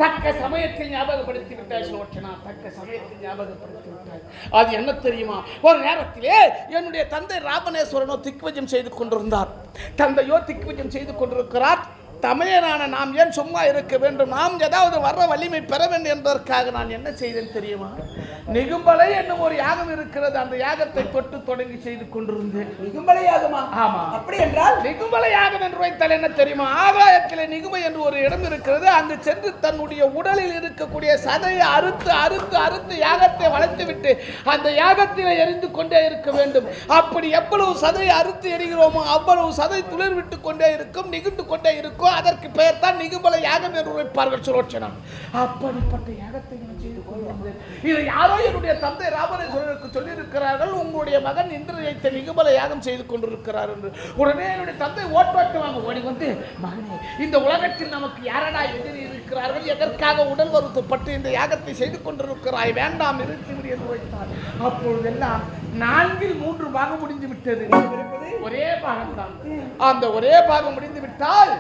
தக்க சமயத்தில் ஞாபகப்படுத்தி விட்டாய் சுலோச்சனா, தக்க சமயத்தில் ஞாபகப்படுத்தி விட்டாய். அது என்ன தெரியுமா? ஒரு நேரத்திலே என்னுடைய தந்தை ராமநேஸ்வரனோ திக்விஜயம் செய்து கொண்டிருந்தார். தந்தையோ திக்விஜயம் செய்து கொண்டிருக்கிறார். தமையனான நாம் ஏன் சும்மா இருக்க வேண்டும்? நாம் ஏதாவது வர்ற வலிமை பெற வேண்டும் என்பதற்காக நான் என்ன செய்தேன் தெரியுமா? நிகும்பலை என்னும் ஒரு யாகம் இருக்கிறது. அந்த யாகத்தை தொட்டு தொடங்கி செய்து கொண்டிருந்தேன். நிகும்பலை யாகமா? ஆமா. அப்படி என்றால் நிகும்பலை யாகம் என்று வைத்தால் என்ன தெரியுமா? ஆகாயத்திலே நிகும்பை என்று ஒரு இடம் இருக்கிறது. அங்கு சென்று தன்னுடைய உடலில் இருக்கக்கூடிய சதையை அறுத்து அறுத்து அறுத்து யாகத்தை வளைத்து விட்டு அந்த யாகத்திலே எரிந்து கொண்டே இருக்க வேண்டும். அப்படி எவ்வளவு சதையை அறுத்து எரிகிறோமோ அவ்வளவு சதை துளிர் விட்டு கொண்டே இருக்கும், நிகுண்டு கொண்டே இருக்கும். அதற்கு பெயர் தான் நிகும்பலை யாகம் என்று வைப்பார்கள் சுலோச்சனா. அப்படிப்பட்ட யாகத்தை நான் செய்து கொண்டிருந்தேன். இதை யாரோ என்னுடைய தந்தை ராமநேஸ்வரருக்கு சொல்லி இருக்கிறார்கள், உங்களுடைய மகன் இந்திரஜித்தை நிகும்பலை யாகம் செய்து கொண்டிருக்கிறார் என்று. உடனே என்னுடைய தந்தை ஓட்டோட்டமாக ஓடி வந்து, மகனே, இந்த உலகத்தில் நமக்கு யாரடா எதிரி இருக்கிறார்கள்? எதற்காக உடல் வருத்தப்பட்டு இந்த யாகத்தை செய்து கொண்டிருக்கிறாய்? வேண்டாம், நிறுத்திவிடு என்று வைத்தார். அப்பொழுதெல்லாம் 4/3 பாகம் முடிந்து விட்டது. ஒரே பாகம் தான். அந்த ஒரே பாகம் முடிந்து விட்டால்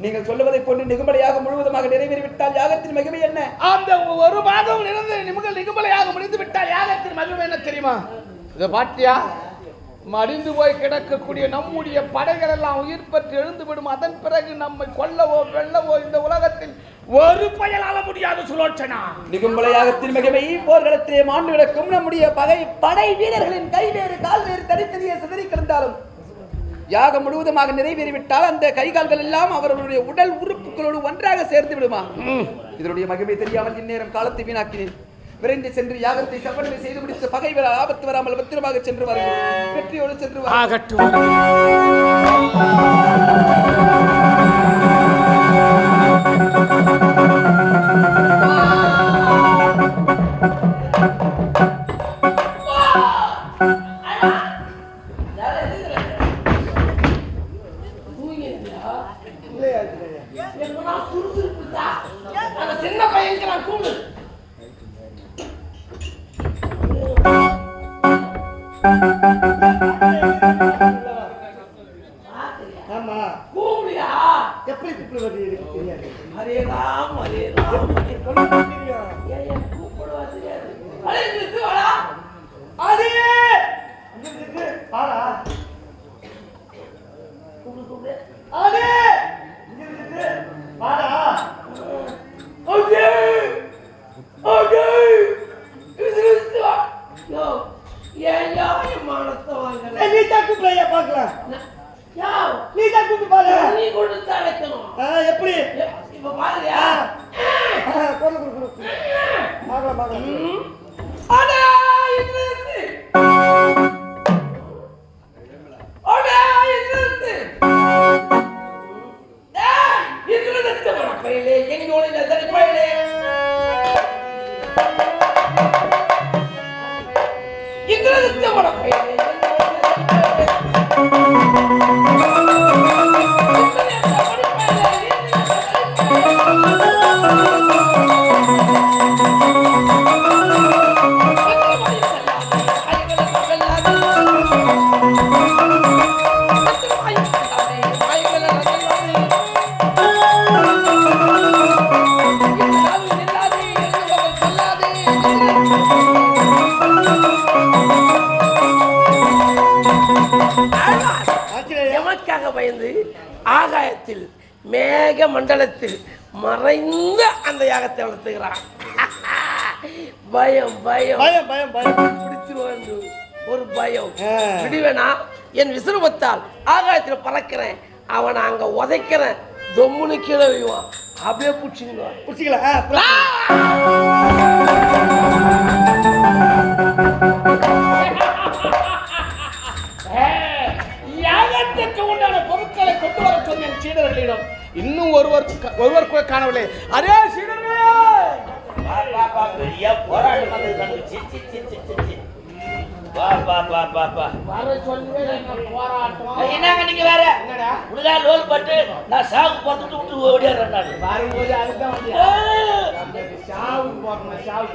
நீங்கள் சொல்லுவதை போன்று நிகும்பலையாக முழுவதுமாக நிறைவேறிவிட்டால் யாகத்தின் மகிமை என்ன? அந்த ஒரு பாகம் நிகும்பலையாக முடிந்து விட்டால் யாகத்தின் மகிமை என்ன தெரியுமா? இதை பாட்டியா? மடிந்து போய் கிடக்கக்கூடிய நம்முடைய படைகள் எல்லாம் உயிர் பெற்று எழுந்துவிடும். அதன் பிறகு நம்மை கொல்லவோ வெல்லவோ இந்த உலகத்தில் ஒரு பயனால முடியாது சுலோச்சனா. நிகும்பலை யாகத்தின் மகிமை போர்க்களத்திலே மாண்டு கிடக்கும் நம்முடைய படை வீரர்களின் கை வேறு கால் வேறு தனித்தனியே சிதறி கிடந்தாலும் யாகம் முழுவதுமாக நிறைவேறிவிட்டால் அந்த கைகால்கள் எல்லாம் அவர்களுடைய உடல் உறுப்புகளோடு ஒன்றாக சேர்ந்து விடுமா. இதனுடைய மகிமை தெரியாமல் இந்நேரம் காலத்தை வீணாக்கினேன். விரைந்து சென்று யாகத்தை சம்பளம் செய்து முடித்து பகைவர் ஆபத்து வராமல் பத்திரமாக சென்று வருகிறோம். வெற்றியோடு சென்று சின்ன பையனுக்கு நான் கூடு ஆமா கூப்பிடியா எப்படி கூப்பிடுவது எனக்கு தெரியாது. ஹரேராம் ஹரேராம் ஏன் கூப்பிடுவா தெரியாது. அடே நிறுத்து வாடா. ஆதி ஆடா கூப்பிடு ஆதி ஆடா ஓகே ஓகே நிறுத்து வா. யோ ஏன் மானத்தை வாங்கல. நீ தான் கூப்பிடுறியா பார்க்கலாம். யோ நீ தான் கூப்பிட்டு பாரு. நீ கொடுத்தா வைக்கணும். எப்படி இப்ப பாருயா. கொண்டு கொடு பார்க்கலாம் பார்க்கலாம். அடா நிறுத்து. அடா நிறுத்து. டேய் நிறுத்து வர பையலே எங்க ஓடின தடி பையலே. நிறுத்து வர பையலே எமக்காக பயந்து ஆகாயத்தில் மேக மண்டலத்தில் மறைந்த அந்த யாகத்தை வளர்த்துகிறான். பயம் பயம் பயம் பயம் பயம் பிடிச்சிருவான் ஒரு பயம். விடுவேனா என் விசுரூபத்தால் ஆகாயத்தில் பறக்கிறேன். அவனை அங்க உதைக்கிறேன். தொம்முனு கீழே வைவான். அப்படியே பிடிச்சிக்குவான். பிடிச்சிக்கலாம். யாகத்துக்கு உண்டான பொருட்களை கொண்டு வர சொன்ன சீடர்களிடம் இன்னும் ஒருவர் கூட காணவில்லை. அரே சீடர்களே, பெரிய போராட்டம் என்னங்க நீங்க வேற உடனே லோல் பட்டு நான் சாகு போட்டு விட்டு ஓடிடுறேன். நான் வரும்போது அதுதான் சாவு போறேன். சாவு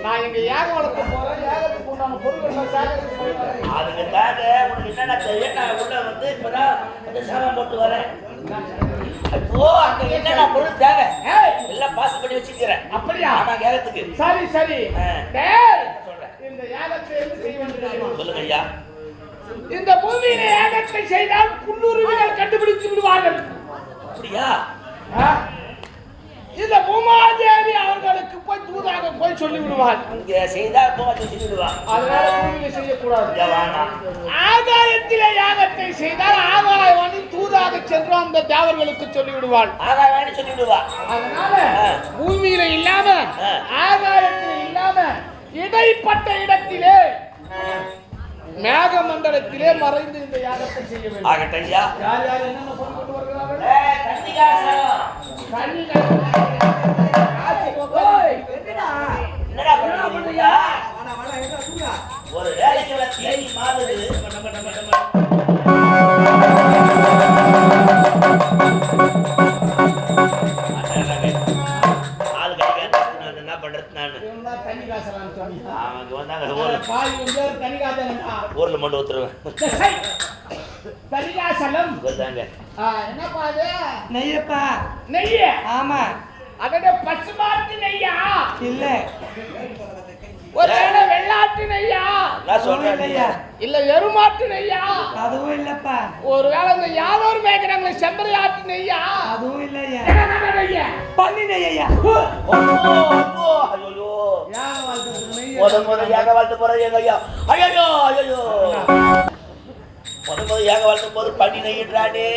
நான் இங்க யாகம் வளர்க்க போறேன். யாகத்துக்கு உண்டான பொருட்கள் சேகரித்து போயிட்டேன். அதுக்காக உனக்கு என்னென்ன தெரியும்? நான் உள்ள வந்து இப்பதான் அந்த சாமான் போட்டு வரேன். அப்போ அங்க என்னென்ன பொருள் தேவை எல்லாம் பாஸ் பண்ணி வச்சிருக்கிறேன். அப்படியா? நான் யாகத்துக்கு சரி சரி. இந்த யாகத்தை என்ன செய்ய வேண்டும் சொல்லுங்க ஐயா. இந்த பூமியில யாகத்தை செய்தால் புல்லுருவிகள் கண்டுபிடித்து விடுவார்கள். அப்படியா? இந்த பூமாதேவி அவர்களுக்கு போய் தூதாக போய் சொல்லி விடுவார். இங்க செய்தால் பூமாதேவி சொல்லி விடுவான். அதனால பூமியில செய்யக்கூடாது. ஆகாயத்திலே யாகத்தை செய்தால் ஆகாயவாணி தூதாக சென்று அந்த தேவர்களுக்கு சொல்லி விடுவாள். ஆகாயவாணி சொல்லி விடுவா. அதனால பூமியில இல்லாம ஆகாயத்திலே இல்லாம இடைப்பட்ட இடத்திலே மேக மண்டலத்திலே மறைந்து இந்த யாகத்தை செய்ய வேண்டும். ஆகட்டும் ஐயா. யார் யார் என்னென்ன பொருள் கொண்டு வருகிறார்கள்? என்னடா பண்றீங்க? ஒரு வேலைக்கு தேடி மாறுது. ஆள் கிடைக்காது. என்ன பண்றது? நான் தண்ணி காசலாம் சொன்னீங்க. அவங்க வந்தாங்க. தண்ணி காசா ஊர்ல மண்டு ஊத்துருவேன். தனிகாசலம் வந்தாங்க. என்னப்பா அது? நெய்யப்பா. நெய்ய? ஆமா. அதோட பசுமாட்டு நெய்யா? இல்ல. ஒருவேளை வெள்ளாட்டு நெய்யா? நான் சொல்றேன் இல்லையா. இல்ல எருமாட்டு நெய்யா? அதுவும் இல்லப்பா. ஒருவேளை இந்த யாதோர் மேய்க்கிறாங்களே செம்பரி ஆட்டு நெய்யா? அதுவும் இல்லையா. என்ன நெய்யா? பன்னி நெய்யா. முதல் யாக வாழ்த்து போறது எங்க ஐயா. ஐயோ ஐயோ முதல் ஏக வளர்த்தும் போது பண்ணி நெய்யிடுறானே.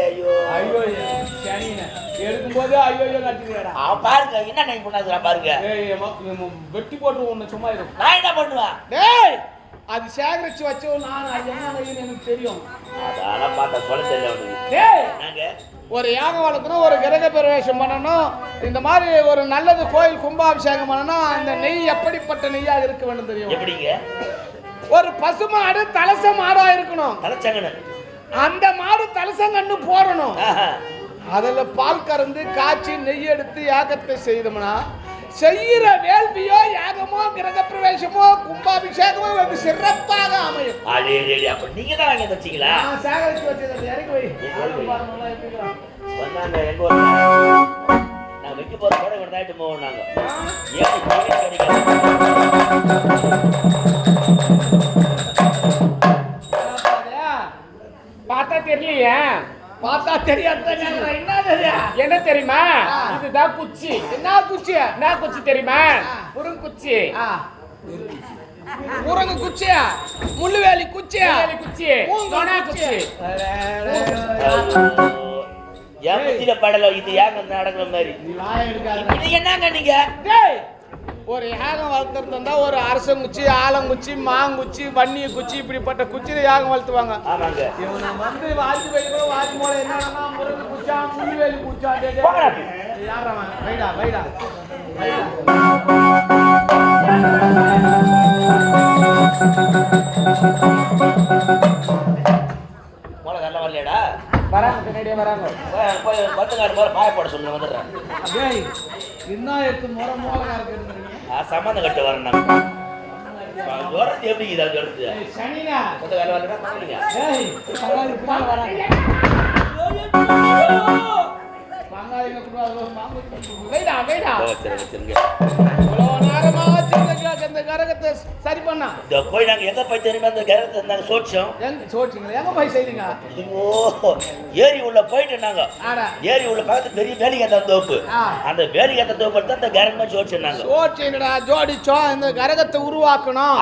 ஐயோ ஐயோ சனின எடுக்கும்போது ஐயோ கட்டிடுறா. அவன் பாருங்க என்ன நெய் பண்ணாதுடா பாருங்க. வெட்டி போட்டு ஒன்று சும்மா இருக்கும். நான் என்ன பண்ணுவேன்? டேய் அது சேகரிச்சு வச்சு நான் என்ன நெய்ன்னு எனக்கு தெரியும். அதெல்லாம் பார்த்தா சொல்ல தெரியல அவனுக்கு. டேய் நாங்க ஒரு யாகம் வளர்க்கணும், ஒரு கிரக பிரவேசம் பண்ணணும், இந்த மாதிரி ஒரு நல்லது கோயில் கும்பாபிஷேகம் பண்ணணும். அந்த நெய் எப்படிப்பட்ட நெய்யாக இருக்க வேண்டும் தெரியும்? எப்படிங்க? ஒரு பசு மாடு தலச மாடா இருக்கணும். தலைச்சங்கன்னு அந்த மாடு தலசங்கன்னு போடணும். அதுல பால் கறந்து காய்ச்சி நெய் எடுத்து யாகத்தை செய்தோம்னா செய்யற வேள்வியோ யாகமோ கிரக பிரவேசமோ கும்பாபிஷேகமோ வெகு சிறப்பாக அமையும். அப்ப நீங்க தான் வாங்கி வச்சீங்களா? நான் சேகரிச்சு வச்சது இறக்கி வை. வந்தாங்க எங்க நான் வைக்க போற கூட கொண்டாயிட்டு போவோம். நாங்க பார்த்தா தெரியலையே. பார்த்தா தெரியாது. என்ன தெரியுமா? இதுதான் குச்சி. என்ன குச்சி? என்ன குச்சி தெரியுமா? முருங்குச்சி. முருங்கு குச்சியா? முள்ளுவேலி குச்சியா? குச்சி குச்சி. என் புத்தியில படல இது ஏங்க நடக்கிற மாதிரி. இது என்னங்க நீங்க? ஒரு யாகம் வளர்த்துருந்தா ஒரு அரசங்குச்சி, ஆலங்குச்சி, மாங்குச்சி, வன்னிய குச்சி, இப்படிப்பட்ட குச்சியில யாகம் வளர்த்துவாங்க. ஆமாங்க. இவனை வந்து வாத்தி வைக்கிறோம். வாத்தி மூலம் என்னன்னா முருங்கு குச்சா, முள்ளுவேலி குச்சா. யாரவன் வைடா வைடா வைடா. மோளை நல்லா வரலையாடா? வராங்க பின்னாடியே வராங்க. போய் பத்துக்கார போல பாய போட சொல்லு வந்துடுறேன். டேய் என்ன எடுத்து முறை மோளகாரக்கு எடுத்துறீங்க? சம்பந்தம் கட்ட வரேன் நான். ஜோரத்து எப்படி இதா ஜோரத்து? சனினா பத்துக்கார வரலடா பாருங்க. டேய் பங்காளி பின்னால வராங்க. பங்காளிங்க கூட மாங்கு வைடா வைடா. சரிங்க. நேரமா இந்த கரகத்தை சரி பண்ணா. இந்த போய் நாங்க எங்க போய் தெரியுமா அந்த கரகத்தை நாங்க சோட்சோம். எங்க சோட்சிங்களா? எங்க போய் செய்றீங்க? ஐயோ ஏரி உள்ள போயிட்டு நாங்க. ஏரி உள்ள பக்கத்து பெரிய வேலிகேத்த தோப்பு. அந்த வேலிகேத்த தோப்புல தான் இந்த கரகமா சோட்சோம். சோட்சிங்கடா ஜோடிச்சோம். இந்த கரகத்தை உருவாக்கணும்.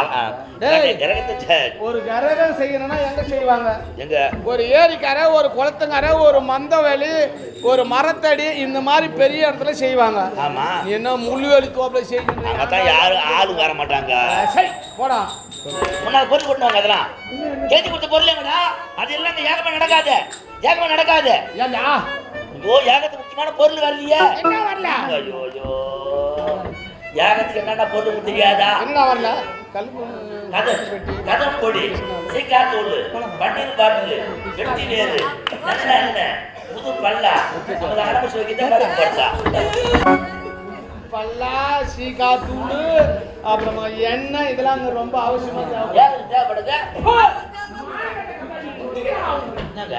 டேய் கரகத்தை ஒரு கரகம் செய்யணும்னா எங்க செய்வாங்க? எங்க? ஒரு ஏரிக்கரை, ஒரு குளத்துங்கரை, ஒரு மந்தவெளி, ஒரு மரத்தடி, இந்த மாதிரி பெரிய இடத்துல செய்வாங்க. ஆமா. என்ன முள்ளுவேலி தோப்புல செய்யணும்? அங்கதான் யாரும் ஆளு வர மாட்டாங்க. சரி போடா. முன்னாடி பொருள் கொண்டுவாங்க. அதெல்லாம் கேட்டு கொடுத்த பொருள் எங்கடா? அது எல்லாம் ஏகமா நடக்காது. ஏகமா நடக்காது. ஏண்டா? ஐயோ யாகத்துக்கு முக்கியமான பொருள் வரலையே. என்ன வரல? ஐயோ ஐயோ யாகத்துக்கு என்னென்ன பொருள் தெரியாதா? என்ன வரல? கதம் பொடி, சீக்காத்தூள், பன்னீர் பாட்டில், வெட்டி வேறு, நல்ல எண்ணெய், புது பல்லா, நம்ம அடம்பு வைக்கிட்ட படுத்தா பல்லா, சீக்காத்தூள், அப்புறமா எண்ணெய், இதெல்லாம் அங்க ரொம்ப அவசியமா தேவைப்படுது. என்னங்க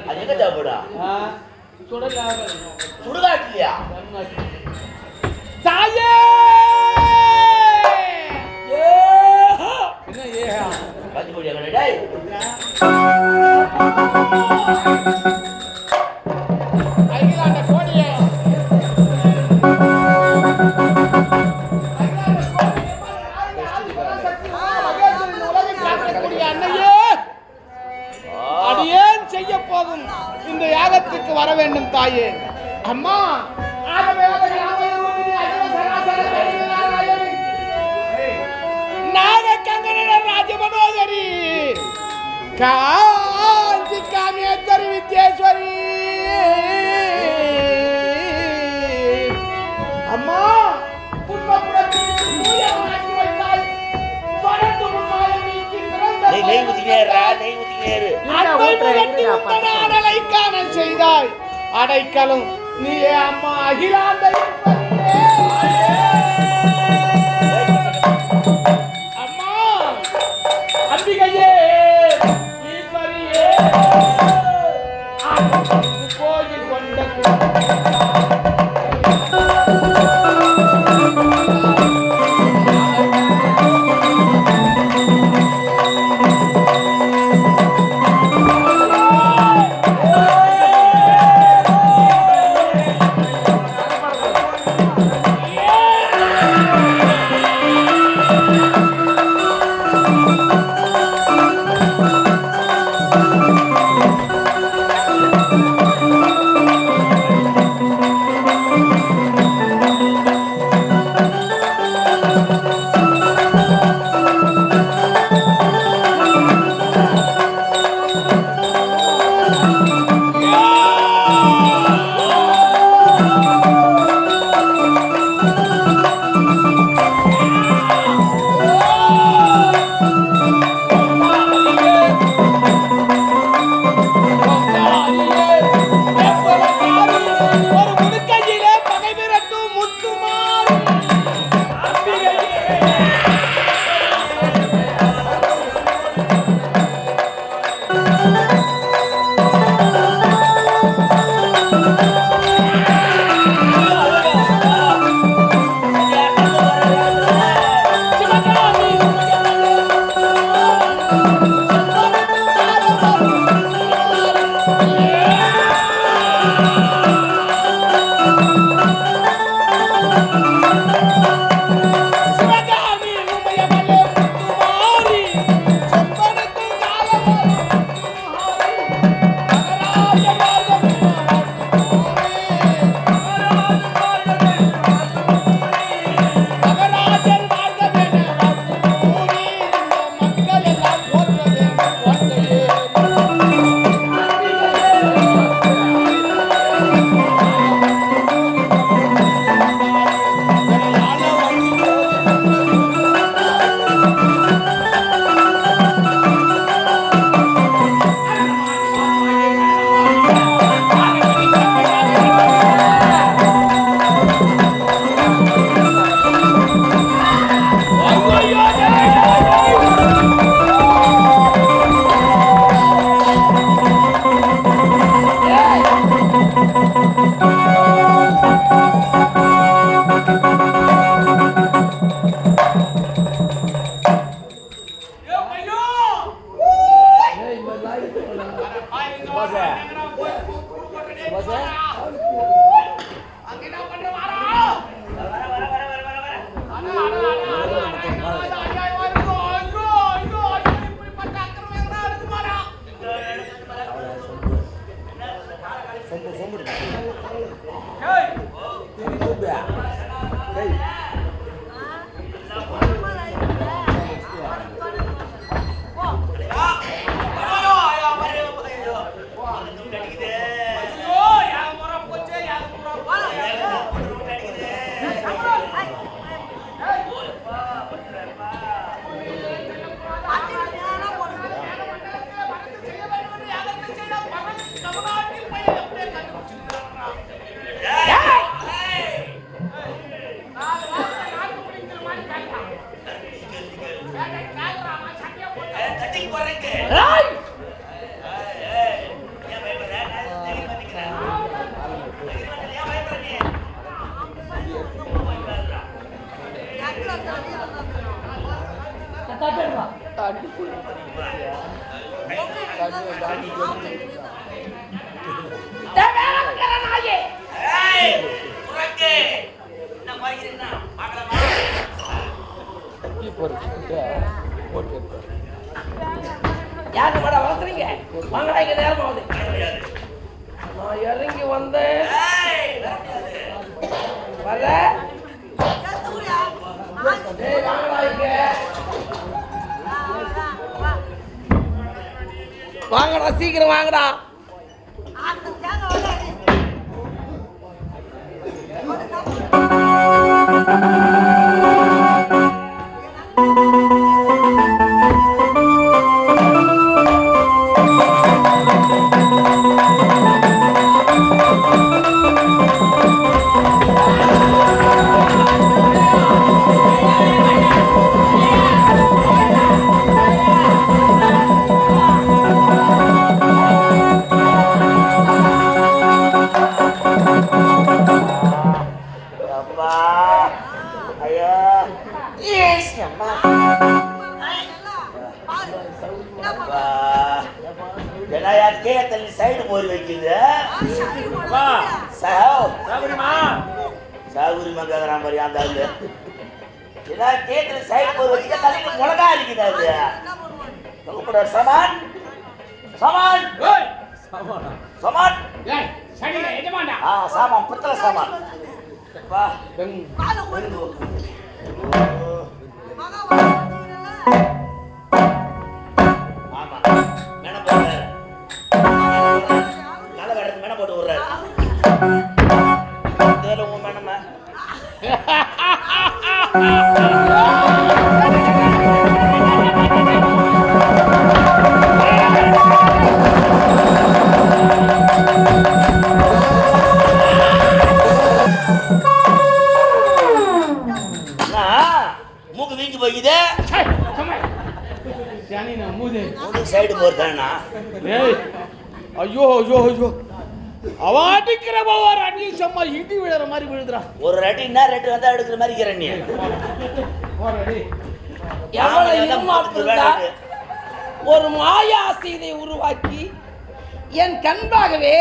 அது எங்க தேவைப்படும்? சுடுகாட்டுலையா? தாயே என்ன ஏஹா பத்தி போடியா டேய். ஐலாண்ட கோடியே அடியேன் செய்ய போகும் இந்த யாகத்துக்கு வர வேண்டும் தாயே. அம்மா ராஜமனோகரி காஞ்சி காமேஸ்வரி வித்யேஸ்வரி அம்மா நெய் ஊத்தினேரா, நெய் ஊத்தினேரு. செய்தாய் அடைக்கலும் நீயே அம்மா அகிலாண்டை அம்மா அம்பிகையே ஈஸ்வரியே கோயில் கொண்ட அங்க என்ன பண்ற வாரா யாரு மேட வளர்த்துறீங்க வாங்கடா இங்க நேரம் ஆகுது நான் இறங்கி வந்தேன் வர வாங்கடா சீக்கிரம் வாங்கடா சைடு போய் வைக்குது சாகுரிமா கேக்குறான் பாரு அந்த ஆளு ஏதாவது கேக்குற சைடு போய் வச்சுக்க தலைக்கு மிளகா அடிக்குது அது சமான் சமான் சமான் சாமான் புத்தல சாமான் வா ஆமா மேடம் போடுறாரு நல்ல வேடத்துக்கு மேடம் போட்டு விடுறாரு இதுல உன் மேடமா மூக்கு வீங்கி போய்க்குது சைடு போறதானா ஐயோ ஐயோ ஐயோ அவாட்டிக்கிற ஒரு அடி சும்மா இடி விழுற மாதிரி விழுதுறான் ஒரு அடின்னா ரெண்டு வந்தா எடுக்கிற மாதிரி இருக்கிற நீ ஒரு மாயாசி இதை உருவாக்கி என் கண்பாகவே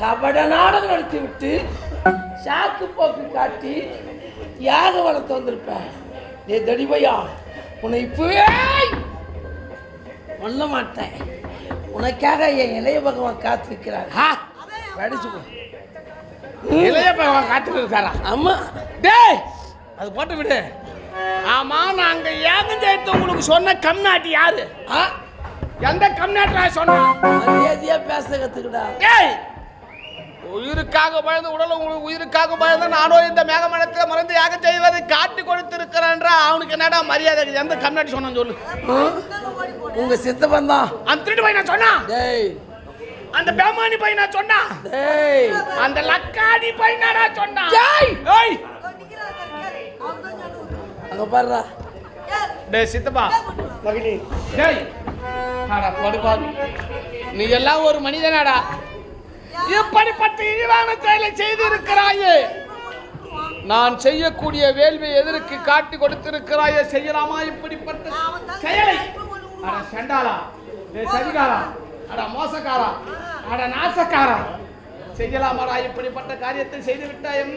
கபட நாடகம் நடத்தி விட்டு சாக்கு போக்கு காட்டி யாக வளர்த்து வந்திருப்பேன் நீ தடிபையா உன்னை இப்பவே சொல்ல மாட்டேன் உனக்காக என் இளைய பகவான் காத்திருக்கிறார் படிச்சு இளைய பகவான் காத்திருக்காரா ஆமா டேய் அது போட்டு விடு ஆமா நாங்க ஏகம் சேர்த்து உங்களுக்கு சொன்ன கம்நாட்டி யாரு எந்த கம்நாட்டில சொன்னா மரியாதையா பேச கத்துக்கிட்டா டேய் உயிருக்காக பயந்து உடல் உங்களுக்கு உயிருக்காக பயந்து நானும் இந்த மேகமனத்தில் மறந்து யாகம் செய்வதை காட்டி கொடுத்திருக்கிறேன்ற அவனுக்கு என்னடா மரியாதை எந்த கம்நாட்டி சொன்னான்னு சொல்லு உங்க சித்தப்பன் தான் அந்த திருட்டு பையன் சொன்னா டேய் அந்த பேமானி பையனா சொன்னா டேய் அந்த லக்காடி பையனாடா சொன்னா டேய் ஏய் அங்க பாருடா டேய் சித்தப்பா மகிழி டேய் ஆடா படுப்பா நீ எல்லாம் ஒரு மனிதனாடா இப்படிப்பட்ட இழிவான செயலை செய்திருக்கிறாயே நான் செய்யக்கூடிய வேள்வி எதற்கு காட்டி கொடுத்திருக்கிறாயே செய்யலாமா இப்படிப்பட்ட செயலை அட சண்டாளா டேய் சதிகாரா அட மோசக்காரா, அட நாசக்காரா, செய்யலாமாடா இப்படிப்பட்ட காரியத்தை செய்து விட்டாயும்?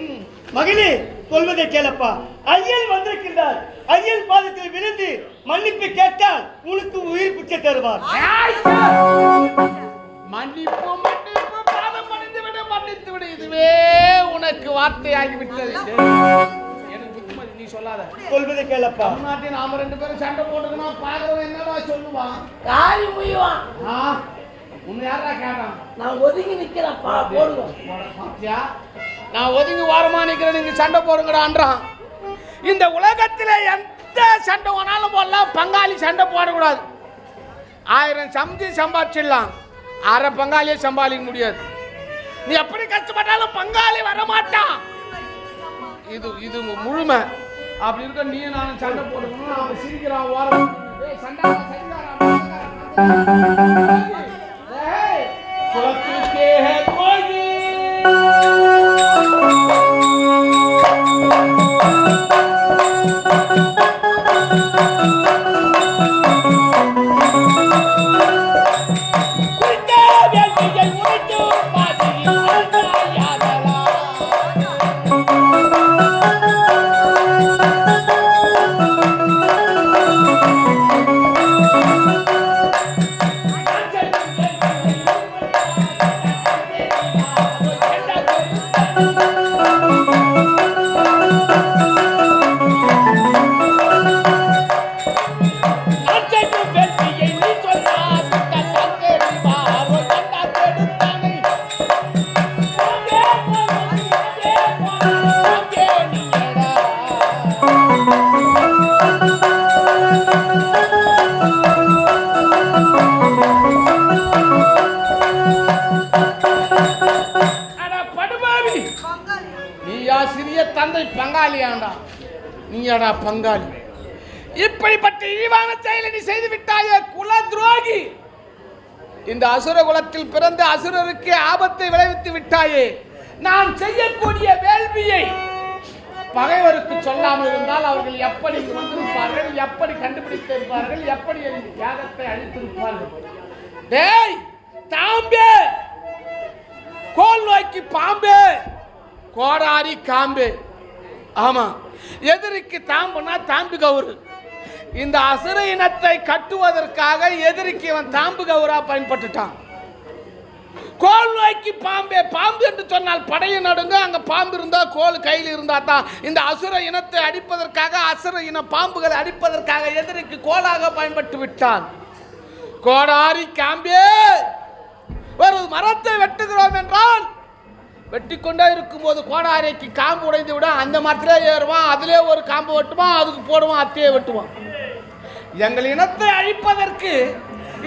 மகளே, சொல்வதை கேளப்பா. ஐயன் வந்திருக்கிறார். ஐயன் பாதத்தில் விழுந்து மன்னிப்பு கேட்டால் உனக்கு உயிர் பிச்சை தருவார். மன்னிப்பு மன்னிப்பு, பாதம் மன்னித்து விடு, மன்னித்து விடு, இதுவே உனக்கு வார்த்தையாகிவிட்டது. எனக்கு புத்திமதி நீ சொல்லாத. சொல்வதை கேளப்பா. தமிழ்நாட்டில் நாம 2 பேரும் சண்டை போட்டுக்கணும், பாக்குறவன் என்னடா சொல்லுவான்? காரி முய்யுவான். உன்னை யாரா கேட்டான்? நான் ஒதுங்கி நிக்கிறேன், போடுவோம். நான் ஒதுங்கி வாரமா நிக்கிறேன், நீங்க சண்டை போடுங்கடான்றான். இந்த உலகத்திலே எந்த சண்டை வேணாலும் போடலாம், பங்காளி சண்டை போடக்கூடாது. 1000 சம்பாதிச்சிடலாம், அரை பங்காளியே சம்பாதிக்க முடியாது. நீ எப்படி கஷ்டப்பட்டாலும் பங்காளி வரமாட்டான். இது முழுமை. அப்படி இருக்க நீ நானும் சண்டை போட்டுக்கணும். அவன் சிரிக்கிறான், ஓரம் சண்டை பங்காளியாண்டா, நீடா பங்காளி. இப்படிப்பட்ட இழிவான செயலை நீ செய்து விட்டாயே குல துரோகி. இந்த அசுர குலத்தில் பிறந்த அசுரருக்கு ஆபத்தை விளைவித்து விட்டாயே. நான் செய்யக்கூடிய வேள்வியை பகைவருக்கு சொல்லாமல் இருந்தால் அவர்கள் எப்படி வந்திருப்பார்கள், எப்படி கண்டுபிடித்திருப்பார்கள், எப்படி யாகத்தை அழித்திருப்பார்கள். டேய் தாம்பே, கோல் நோக்கி பாம்பே, கோடாரி காம்பே. ஆமா, எதிரிக்கு தாம்புனா தாம்பு கவுரு. இந்த அசுர இனத்தை கட்டுவதற்காக எதிரிக்கு அவன் தாம்பு கவுரா பயன்பட்டுட்டான். கோல் நோக்கி பாம்பே, பாம்பு என்று சொன்னால் படையை நடுங்க. அங்க பாம்பு இருந்தா, கோல் கையில் இருந்தா தான். இந்த அசுர இனத்தை அடிப்பதற்காக, அசுர இன பாம்புகளை அடிப்பதற்காக எதிரிக்கு கோலாக பயன்பட்டு விட்டான். கோடாரி காம்பே, ஒரு மரத்தை வெட்டுகிறோம் என்றால் வெட்டி கொண்டே இருக்கும்போது கோடாரிக்கு காம்பு உடைந்து விட அந்த மரத்திலே ஏறுவான், அதிலே ஒரு காம்பு வெட்டுவான், அதுக்கு போடுவான், அத்தையே வெட்டுவான். எங்கள் இனத்தை அழிப்பதற்கு,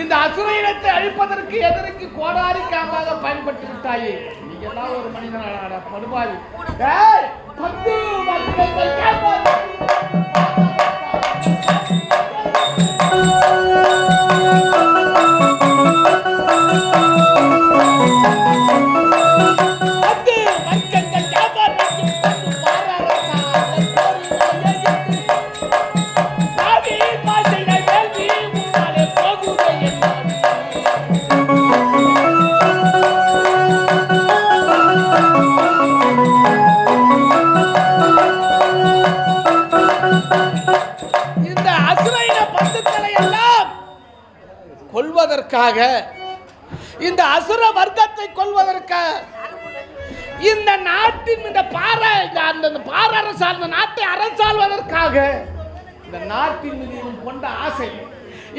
இந்த அசுர இனத்தை அழிப்பதற்கு எதற்கு கோடாரி காம்பாக பயன்பட்டு விட்டாயே. நீ எல்லாம் ஒரு மனிதனாடா படுபாவி. கொல்வதற்காக, இந்த அசுர வர்க்கத்தை கொல்வதற்காக, இந்த நாட்டின் இந்த பாரரசால் இந்த நாட்டை அரசாள்வதற்காக, இந்த நாட்டின் மீது கொண்ட ஆசை,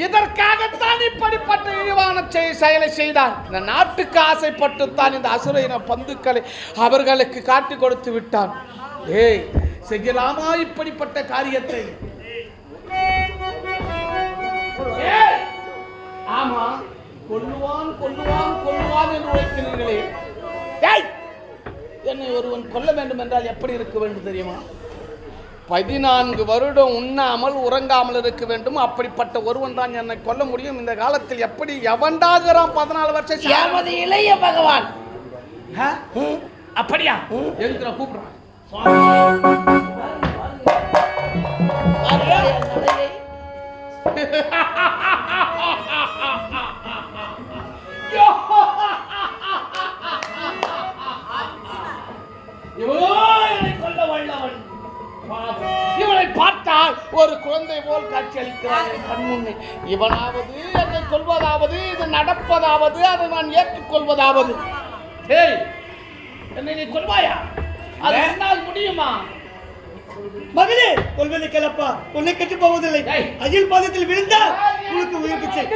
இதற்காகத்தான் இப்படிப்பட்ட இழிவான செயலை செய்தான். இந்த நாட்டுக்கு ஆசைப்பட்டுத்தான் இந்த அசுர இன பந்துக்களை அவர்களுக்கு காட்டி கொடுத்து விட்டான். ஏய், செய்யலாமா இப்படிப்பட்ட காரியத்தை? ஆமா, கொல்லுவான் கொல்லுவான் கொல்லுவான் என்று உழைக்கிறீர்களே. என்னை ஒருவன் கொல்ல வேண்டும் என்றால் எப்படி இருக்க வேண்டும் தெரியுமா? 14 வருடம் உண்ணாமல் உறங்காமல் இருக்க வேண்டும். அப்படிப்பட்ட ஒருவன் தான் என்னை கொல்ல முடியும். இந்த காலத்தில் எப்படி எவன்டாகிறான் 14 வருஷம் இளைய பகவான். அப்படியா? எதுக்குற கூப்பிடுறான்? குழந்தை போல் காட்சி அளிக்கிறார் என் கண் முன்னே. இவனாவது என்னை கொள்வதாவது, இது நடப்பதாவது, அதை நான் ஏற்றுக்கொள்வதாவது. டேய், என்னை நீ கொள்வாயா? அது என்னால் முடியுமா? மகனே, கொள்வதை கேளப்பா, உன்னை கெட்டு போவதில்லை. டேய். அகில் பாதத்தில் விழுந்தால் உனக்கு உயிர் பிச்சை.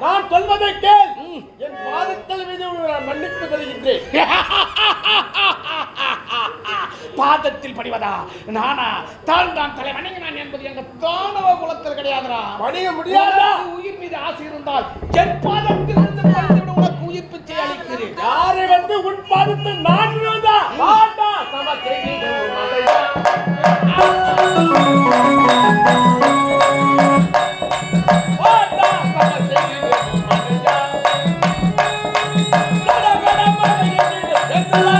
நான் சொல்வதை கேள். என் பாதத்தில் மீது மன்னிப்பு தருகின்றேன். பாதத்தில் படிவதா? நானா? தான் தலை வணங்கினான் என்பது எங்க தானவ குலத்தில் கிடையாதுடா. வணங்க முடியாதா? உயிர் மீது ஆசை இருந்தால் என் பாதத்தில் இருந்து பறித்துவிட உனக்கு உயிர் பிச்சை அளிக்கிறேன். யாரை வந்து உன் பாதத்தில் நான் விழுந்தா? வாடா சம செய்திட மதையா. வாடா சம செய்திட மதையா. கட கட மதையிட எத்தலா.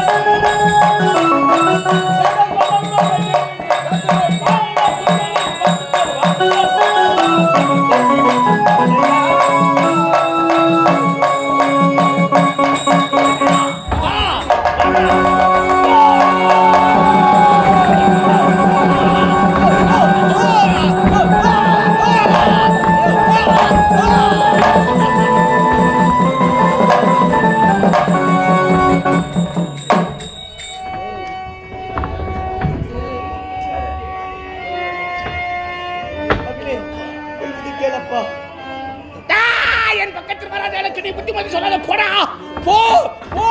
மகனே, கொள்வதை கேளப்பா. என் பக்கத்தில் வராத எனக்கு நீ புத்திமதி சொல்லாத. போடா, போ போ.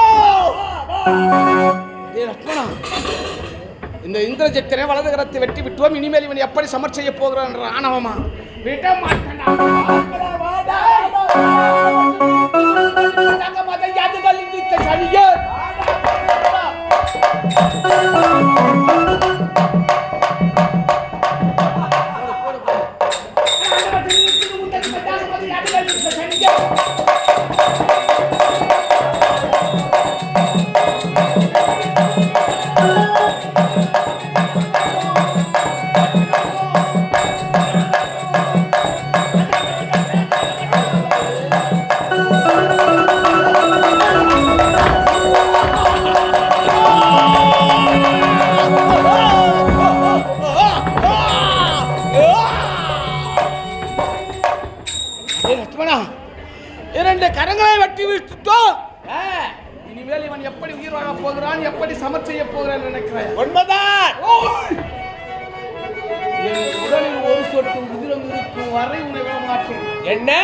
டேய் லட்சுமணா, இந்த இந்திரஜித்தனை வலது கரத்தை வெட்டி விட்டோம். இனிமேல் இவன் எப்படி சமர் செய்ய போகிறான் என்ற ஆணவமா விட மாட்டேன்டா. வாடா மதையாதுகள் இந்த சரியே. இரண்டு கரங்களை வெட்டி வீழ்த்துட்டோம். இனிமேல் இவன் எப்படி உயிர் வாழ போகிறான், எப்படி சமர் செய்ய போகிறான் நினைக்கிறேன். உண்மைதான். என் உடலில் ஒரு சொட்டு உதிரம் இருக்கும் வரை உன்னை விட மாட்டேன். என்ன?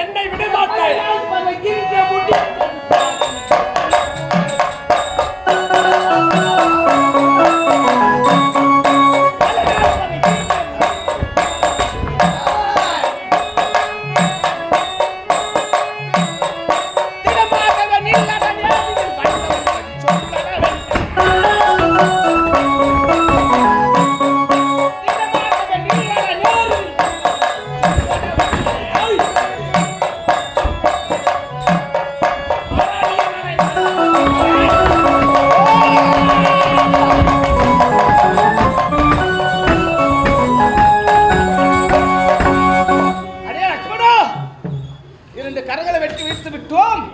என்னை விட மாட்டாய்? விட்டோம்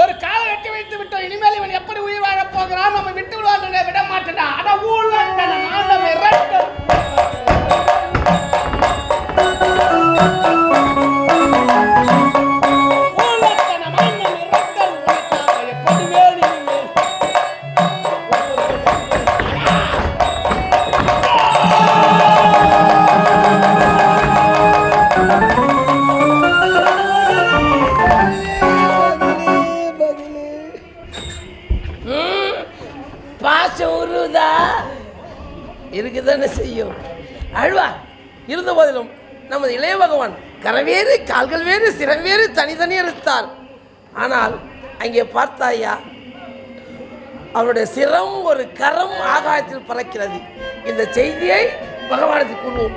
ஒரு காலை வெட்டி வைத்து விட்டோம். இனிமேல் இவன் எப்படி உயிர் வாழப் போகிறான்? நம்ம விட்டு விடுவாங்க, விட மாட்டேன். ஆனா ஊழல் இரண்டு இருக்குதானே செய்யும். அழ்வார் இருந்த போதிலும் நமது இளைய பகவான் கரவேறு கால்கள் வேறு சிரம் வேறு தனித்தனி இருந்தார். ஆனால் அங்கே பார்த்தாயா, அவருடைய சிரம் ஒரு கரம் ஆகாயத்தில் பறக்கிறது. இந்த செய்தியை பகவானுக்கு கூறுவோம்.